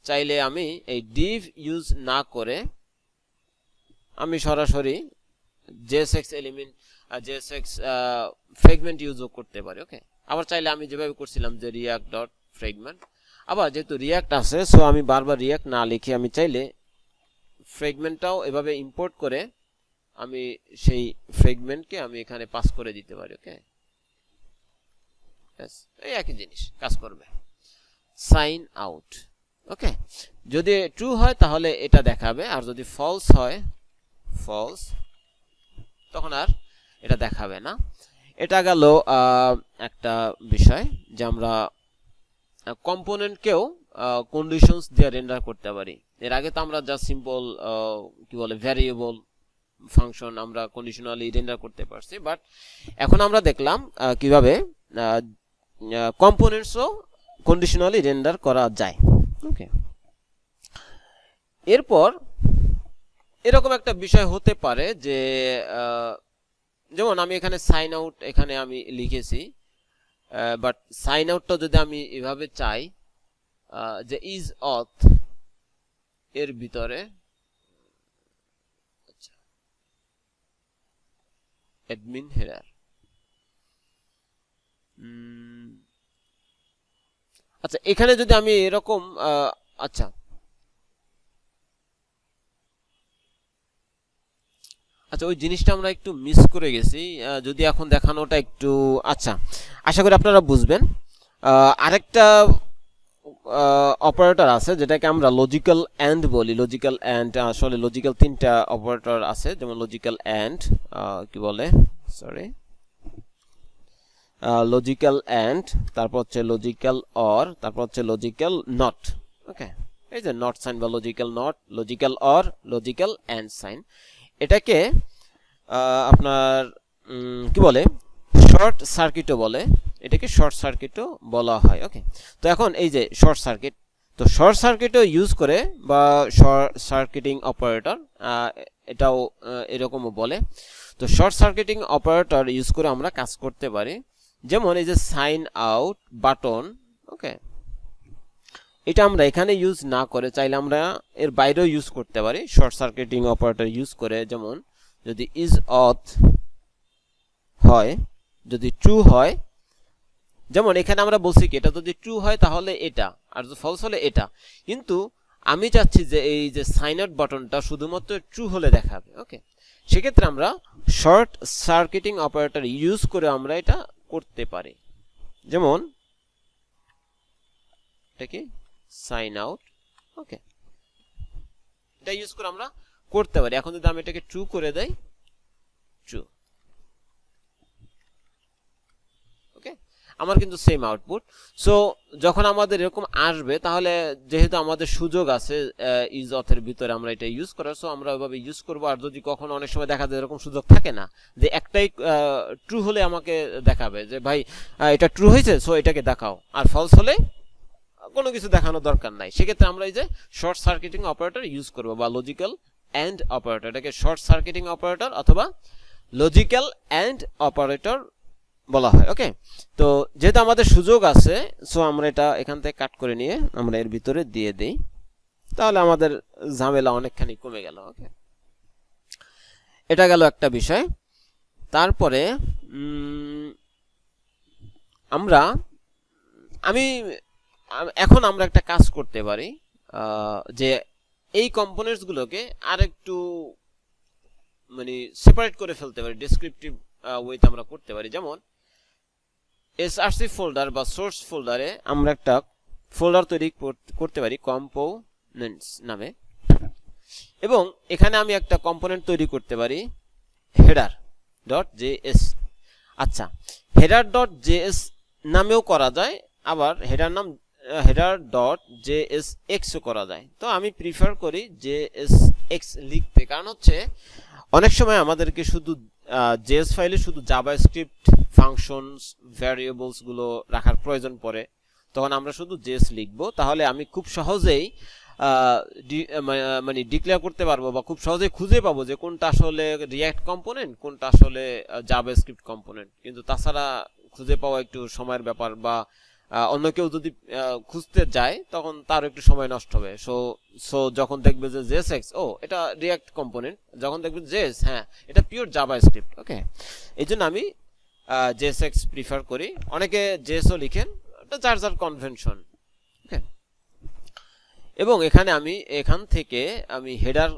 চাইলে আমি এই ডিভ ইউজ না করে আমি সরাসরি JSX এলিমেন্ট JSX ফ্র্যাগমেন্ট ইউজও করতে পারি। ওকে, আবার চাইলে আমি যেভাবে করছিলাম যে রিয়াক্ট ডট ফ্র্যাগমেন্ট, আবার যেহেতু রিয়াক্ট আছে সো আমি বারবার রিয়াক্ট না লিখে আমি চাইলে ফ্র্যাগমেন্টটাও এভাবে ইম্পোর্ট করে আমি সেই ফ্র্যাগমেন্টকে আমি এখানে পাস করে দিতে পারি। ওকে, এই একই জিনিস কাজ করবে, সাইন আউট। ওকে, যদি ট্রু হয় তাহলে এটা দেখাবে, আর যদি ফলস হয়, ফলস, তখন আর এটা দেখাবে না। এটা গেল একটা বিষয় যে আমরা কম্পোনেন্টকেও কন্ডিশনস দিয়ে রেন্ডার করতে পারি। এর আগে তো আমরা জাস্ট সিম্পল কি বলে ভ্যারিয়েবল ফাংশন আমরা কন্ডিশনালি রেন্ডার করতে পারছি, বাট এখন আমরা দেখলাম কিভাবে কম্পোনেন্টসও কন্ডিশনালি রেন্ডার করা যায়। ওকে, এরপর এরকম একটা বিষয় হতে পারে যে যেমন আমি এখানে সাইন আউট এখানে আমি লিখেছি, বাট সাইন আউটটা যদি আমি এভাবে চাই যে ইজ অথ এর ভিতরে অ্যাডমিন হেডার, আচ্ছা এখানে যদি আমি এরকম আচ্ছা ওই জিনিসটা আমরা একটু মিস করে গেছি, যদি এখন দেখানোটা একটু আচ্ছা আশা করি আপনারা বুঝবেন। আরেকটা অপারেটর আছে যেটাকে আমরা লজিক্যাল অ্যান্ড বলি। লজিক্যাল অ্যান্ড আসলে লজিক্যাল তিনটা অপারেটর আছে, যেমন লজিক্যাল অ্যান্ড কি বলে সরি লজিক্যাল অ্যান্ড, তারপর হচ্ছে লজিক্যাল অর, তারপর হচ্ছে লজিক্যাল নট। ওকে, এই যে নট সাইন বা logical not, logical or, logical and sign, এটাকে আপনার কি বলে শর্ট সার্কিটও বলে, এটাকে শর্ট সার্কিটও বলা হয়। ওকে, তো এখন এই যে শর্ট সার্কিট, তো শর্ট সার্কিটও ইউজ করে বা শর্ট সার্কিটিং অপারেটর এটাও এরকমও বলে। তো শর্ট সার্কিটিং অপারেটর ইউজ করে আমরা কাজ করতে পারি, যেমন এই যে সাইন আউট বাটন। ওকে, এটা আমরা এখানে ইউজ না করে চাইলে আমরা এর বাইরেও ইউজ করতে পারি শর্ট সার্কিটিং অপারেটর ইউজ করে। যেমন যদি ইজ অথ হয়, যদি ট্রু হয়, যেমন এখানে আমরা বলছি কি এটা যদি ট্রু হয় তাহলে এটা, আর যদি ফলস হলে এটা, কিন্তু আমি চাচ্ছি যে এই যে সাইন আউট বাটনটা শুধুমাত্র ট্রু হলে দেখাবে। ওকে, সেক্ষেত্রে আমরা শর্ট সার্কিটিং অপারেটর ইউজ করে আমরা এটা করতে পারি, যেমন এটা কি সাইন আউট। ওকে, এটা ইউজ করে আমরা করতে পারি। এখন যদি আমি এটাকে ট্রু করে দেই, ট্রু, ওকে, আমার কিন্তু সেম আউটপুট। সো যখন আমাদের এরকম আসবে তাহলে যেহেতু আমাদের সুযোগ আছে ইজ অথের ভিতরে আমরা এটা ইউজ করার, সো আমরা ওইভাবে ইউজ করবো। আর যদি কখনো অনেক সময় দেখা যায় এরকম সুযোগ থাকে না যে একটাই ট্রু হলে আমাকে দেখাবে যে ভাই এটা ট্রু হয়েছে, সো এটাকে দেখাও, আর ফলস হলে কোনো কিছু দেখানোর দরকার নাই, সেক্ষেত্রে আমরা এই যে শর্ট সার্কিটিং অপারেটর ইউজ করবো বা লজিক্যাল অ্যান্ড অপারেটর, এটাকে শর্ট সার্কিটিং অপারেটর অথবা লজিক্যাল অ্যান্ড অপারেটর বলা হয়। ওকে, তো যেহেতু আমাদের সুযোগ আছে, সো আমরা এটা এখান থেকে কাট করে নিয়ে আমরা এর ভিতরে দিয়ে দিই, তাহলে আমাদের ঝামেলা অনেকখানি কমে গেল। ওকে, এটা গেল একটা বিষয়। তারপরে এখন আমরা একটা কাজ করতে পারি যে এই কম্পোনেন্টস গুলোকে আরেকটু মানে সেপারেট করে ফেলতে পারি, ডেসক্রিপটিভ ওয়েতে আমরা করতে পারি। যেমন এসআরসি ফোল্ডার বা সোর্স ফোল্ডারে আমরা একটা ফোল্ডার তৈরি করতে পারি কম্পোনেন্টস নামে, এবং এখানে আমি একটা কম্পোনেন্ট তৈরি করতে পারি হেডার ডট জেএস। আচ্ছা, হেডার ডট জেএস নামেও করা যায়, আবার হেডার ডট জেএসএক্সও করা যায়। তো আমি প্রিফার করি জেএসএক্স লিখতে, কারণ হচ্ছে অনেক সময় আমাদেরকে শুধু জেএস ফাইলে শুধু জাভাস্ক্রিপ্ট ফাংশনস ভ্যারিয়েবলস গুলো রাখার প্রয়োজন পড়ে, তখন আমরা শুধু জেএস লিখবো, তাহলে আমি খুব সহজেই মানে ডিক্লেয়ার করতে পারবো বা খুব সহজেই খুঁজে পাবো যে কোনটা আসলে রিঅ্যাক্ট কম্পোনেন্ট, কোনটা আসলে জাভাস্ক্রিপ্ট কম্পোনেন্ট। কিন্তু তাছাড়া খুঁজে পাওয়া একটু সময়ের ব্যাপার, বা অন্য কেউ যদি খুঁজতে যায় তখন তার একটু সময় নষ্ট হবে। সো যখন দেখবে যে জেএসএক্স, ও এটা রিঅ্যাক্ট কম্পোনেন্ট, যখন দেখবে জেএস, হ্যাঁ এটা পিওর জাভাস্ক্রিপ্ট। ওকে, এই জন্য আমি জেএসএক্স প্রিফার করি। অনেকে জেএসও লিখেন, এটা যার যার কনভেনশন। ওকে, এবং এখান থেকে আমি হেডার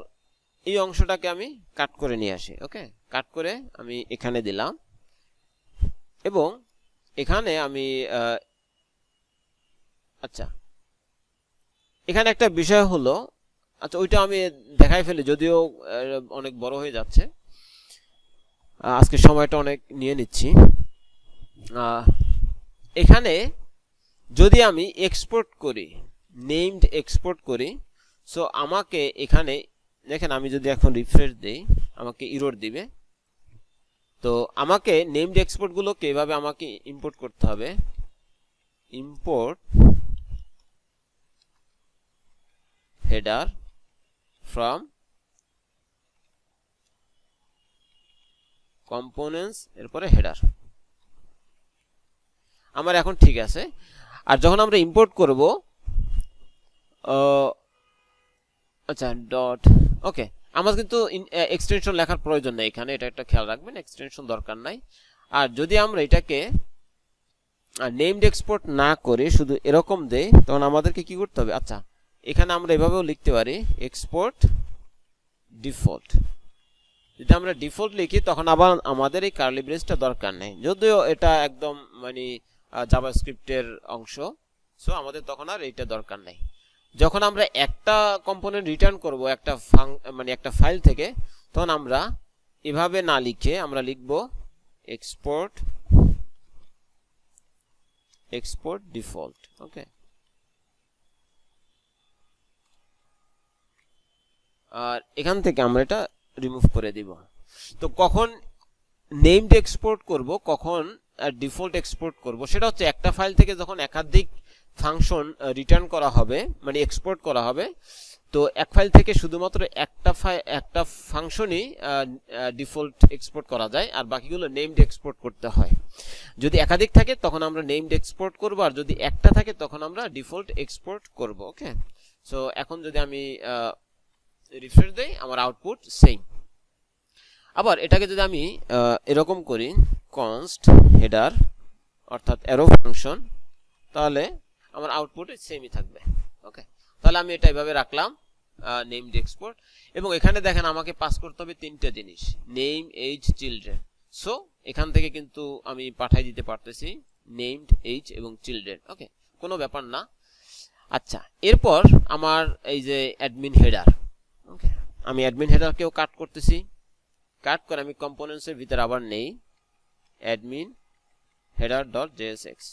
এই অংশটাকে আমি কাট করে নিয়ে আসি। ওকে, কাট করে আমি এখানে দিলাম, এবং এখানে আমি আচ্ছা এখানে একটা বিষয় হলো, আচ্ছা ওইটা আমি দেখাই ফেলি, যদিও অনেক বড় হয়ে যাচ্ছে, আজকে সময়টা অনেক নিয়ে নিচ্ছি। এখানে যদি আমি এক্সপোর্ট করি, নেমড এক্সপোর্ট করি, সো আমাকে এখানে দেখেন আমি যদি এখন রিফ্রেশ দেই আমাকে এরর দিবে। তো আমাকে নেমড এক্সপোর্টগুলোকে এভাবে আমাকে ইম্পোর্ট করতে হবে, ইম্পোর্ট হেডার ফ্রম কম্পোনেন্টস এরপরে হেডার। আমার এখন ঠিক আছে। আর যখন আমরা ইম্পোর্ট করব, আচ্ছা ডট, ওকে, আমার কিন্তু এক্সটেনশন লেখার প্রয়োজন নেই এখানে, এটা একটা খেয়াল রাখবেন, এক্সটেনশন দরকার নাই। আর যদি আমরা এটাকে নেমড এক্সপোর্ট না করে শুধু এরকম দেই, তখন আমাদেরকে কি করতে হবে, আচ্ছা এখানে আমরা এভাবেও লিখতে পারি এক্সপোর্ট ডিফল্ট। যদি আমরা ডিফল্ট লিখি তখন আবার আমাদের এই কার্লি ব্রেসটা দরকার নেই, যদিও এটা একদম মানে জাভাস্ক্রিপ্টের অংশ, সো আমাদের তখন আর এইটা দরকার নেই। যখন আমরা একটা কম্পোনেন্ট রিটার্ন করব একটা মানে একটা ফাইল থেকে, তখন আমরা এভাবে না লিখে আমরা লিখব এক্সপোর্ট ডিফল্ট। ওকে, আর এখান থেকে আমরা এটা রিমুভ করে দিব। তো কখন নেমড এক্সপোর্ট করব, কখন ডিফল্ট এক্সপোর্ট করব, সেটা হচ্ছে একটা ফাইল থেকে যখন একাধিক ফাংশন রিটার্ন করা হবে, মানে এক্সপোর্ট করা হবে, তো এক ফাইল থেকে শুধুমাত্র একটা ফাংশনই ডিফল্ট এক্সপোর্ট করা যায়, আর বাকিগুলো নেমড এক্সপোর্ট করতে হয়। যদি একাধিক থাকে তখন আমরা নেমড এক্সপোর্ট করব, আর যদি একটা থাকে তখন আমরা ডিফল্ট এক্সপোর্ট করব। ওকে, সো এখন যদি আমি রিফ্রেশ দেই আমার আউটপুট সেম। আবার এটাকে যদি আমি এরকম করি কনস্ট হেডার অর্থাৎ অ্যারো ফাংশন, তাহলে আমার আউটপুট সেমই থাকবে। ওকে, তাহলে আমি এটা এভাবে রাখলাম নেমড এক্সপোর্ট, এবং এখানে দেখেন আমাকে পাস করতে হবে তিনটা জিনিস, নেম, এজ, চিলড্রেন। সো এখান থেকে কিন্তু আমি পাঠাই দিতে পারতেছি নেমড, এজ এবং চিলড্রেন। ওকে, কোনো ব্যাপার না। আচ্ছা, এরপর আমার এই যে অ্যাডমিন হেডার, ওকে, আমি অ্যাডমিন হেডারকেও কাট করতেছি, কাট করে আমি কম্পোনেন্টসের ভিতরে আবার নেই অ্যাডমিন হেডার ডট জেএসএক্স।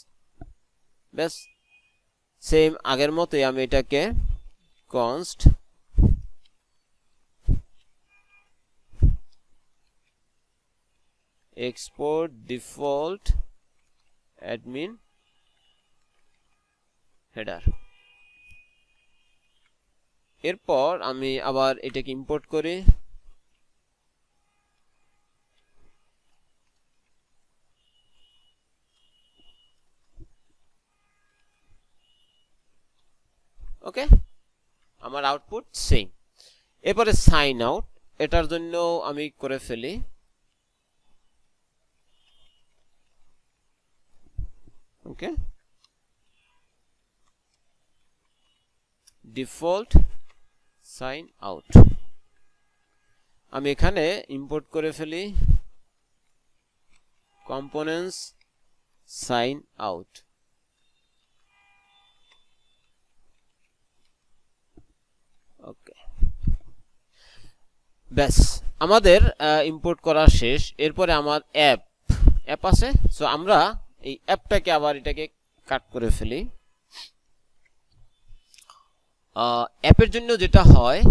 ব্যাস সেম আগের মতোই আমি এটাকে const export default admin header, এরপর আমি আবার এটাকে ইম্পোর্ট করি, ওকে, আমার আউটপুট সেম। এরপরে সাইন আউট, এটার জন্য আমি করে ফেলি ওকে ডিফল্ট সাইন আউট। আমি এখানে ইম্পোর্ট করে ফেলি কম্পোনেন্টস সাইন আউট। ওকে, ব্যাস আমাদের ইম্পোর্ট করা শেষ। এরপরে আমার অ্যাপ আছে, সো আমরা এই অ্যাপটাকে আবার এটাকে কাট করে ফেলি। অ্যাপের জন্য যেটা হয়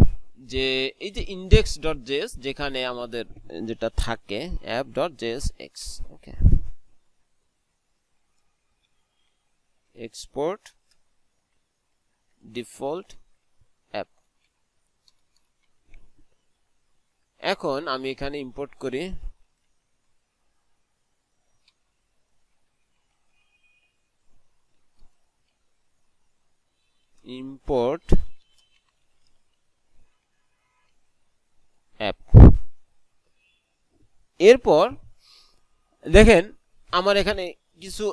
যে এই যে index.js যেখানে আমাদের যেটা থাকে app.jsx, ওকে, এক্সপোর্ট ডিফল্ট অ্যাপ। এখন আমি এখানে ইম্পোর্ট করি ইম্পোর্ট অ্যাপ। এরপর দেখেন আমার এখানে কিছু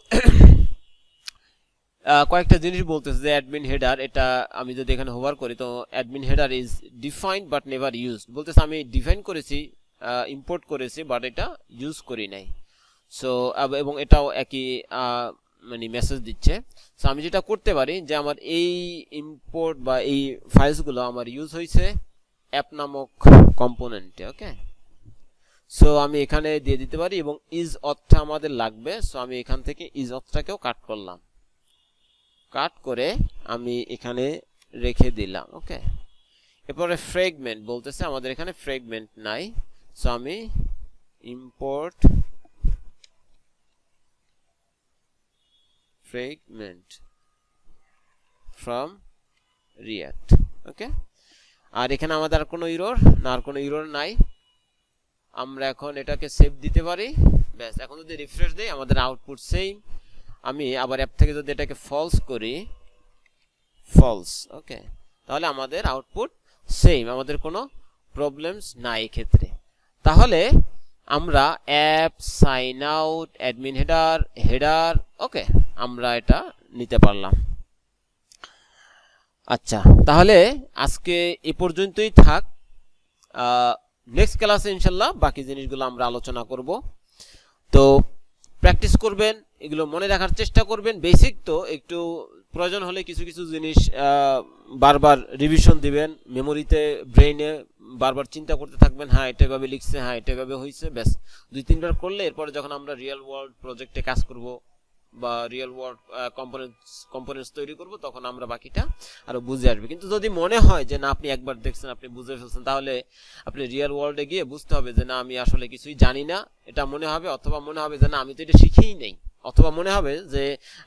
কয়েকটা জিনিস বলতেছে যে অ্যাডমিন হেডার, এটা আমি যদি এখানে হোভার করি তো admin header is defined but never used, বলতেছে আমি ডিফাইন করেছি, ইম্পোর্ট করেছি, বাট এটা ইউজ করি নাই। সো এবং এটাও একই মানে মেসেজ দিচ্ছে। সো আমি যেটা করতে পারি যে আমার এই ইম্পোর্ট বা এই ফাইলসগুলো আমার ইউজ হয়েছে অ্যাপ নামক কম্পোনেন্টে। ওকে, সো আমি এখানে দিয়ে দিতে পারি এবং ইজ অথটা আমাদের লাগবে, সো আমি এখান থেকে ইজ অথটাকেও কাট করলাম, কাট করে আমি এখানে রেখে দিলাম। ওকে, এরপরে ফ্র্যাগমেন্ট বলতেছে, আমাদের এখানে ফ্র্যাগমেন্ট নাই, সো আমি ইম্পোর্ট ফ্র্যাগমেন্ট ফ্রম রিঅ্যাক্ট। ওকে, আর এখানে আমাদের আর কোনো ইরর না, আর কোনো ইরর নাই। আমরা এখন এটাকে সেভ দিতে পারি, ব্যাস। এখন যদি রিফ্রেশ দেই আমাদের আউটপুট সেম। আমি আবার অ্যাপ থেকে যদি এটাকে ফলস করি, ফলস, ওকে, তাহলে আমাদের আউটপুট সেম, আমাদের কোনো প্রবলেমস নাই এক্ষেত্রে। তাহলে আমরা app, sign out, admin header, header, okay, আমরা এটা নিতে পারলাম। আচ্ছা, তাহলে আজকে এ পর্যন্তই থাক। নেক্সট ক্লাসে ইনশাল্লাহ বাকি জিনিসগুলো আমরা আলোচনা করব। তো প্র্যাকটিস করবেন, এগুলো মনে রাখার চেষ্টা করবেন। বেসিক তো একটু প্রয়োজন হলে কিছু কিছু জিনিস বারবার রিভিশন দিবেন, মেমোরিতে, ব্রেইনে বারবার চিন্তা করতে থাকবেন, হ্যাঁ এটা এভাবে লিখছে, হ্যাঁ এটা এভাবে হয়েছে, ব্যাস 2-3 বার করলে এরপরে যখন আমরা রিয়েল ওয়ার্ল্ড প্রজেক্টে কাজ করব বা রিয়েল ওয়ার্ল্ড কম্পোনেন্টস তৈরি করব, তখন আমরা বাকিটা আরো বুঝে আসবে। কিন্তু যদি মনে হয় যে না আপনি একবার দেখছেন, আপনি বুঝে ফেলছেন, তাহলে আপনি রিয়েল ওয়ার্ল্ডে গিয়ে বুঝতে হবে যে না আমি আসলে কিছুই জানি না, এটা মনে হবে। অথবা মনে হবে যে না আমি তো এটা শিখেই নেই, অথবা মনে হবে যে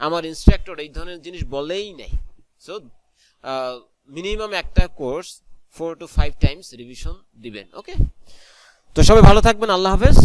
আমার ইনস্ট্রাক্টর এই ধরনের জিনিস বলেই নেই। সো মিনিমাম একটা কোর্স 4 to 5 টাইমস রিভিশন দিবেন। ওকে, তো সবাই ভালো থাকবেন, আল্লাহ হাফেজ।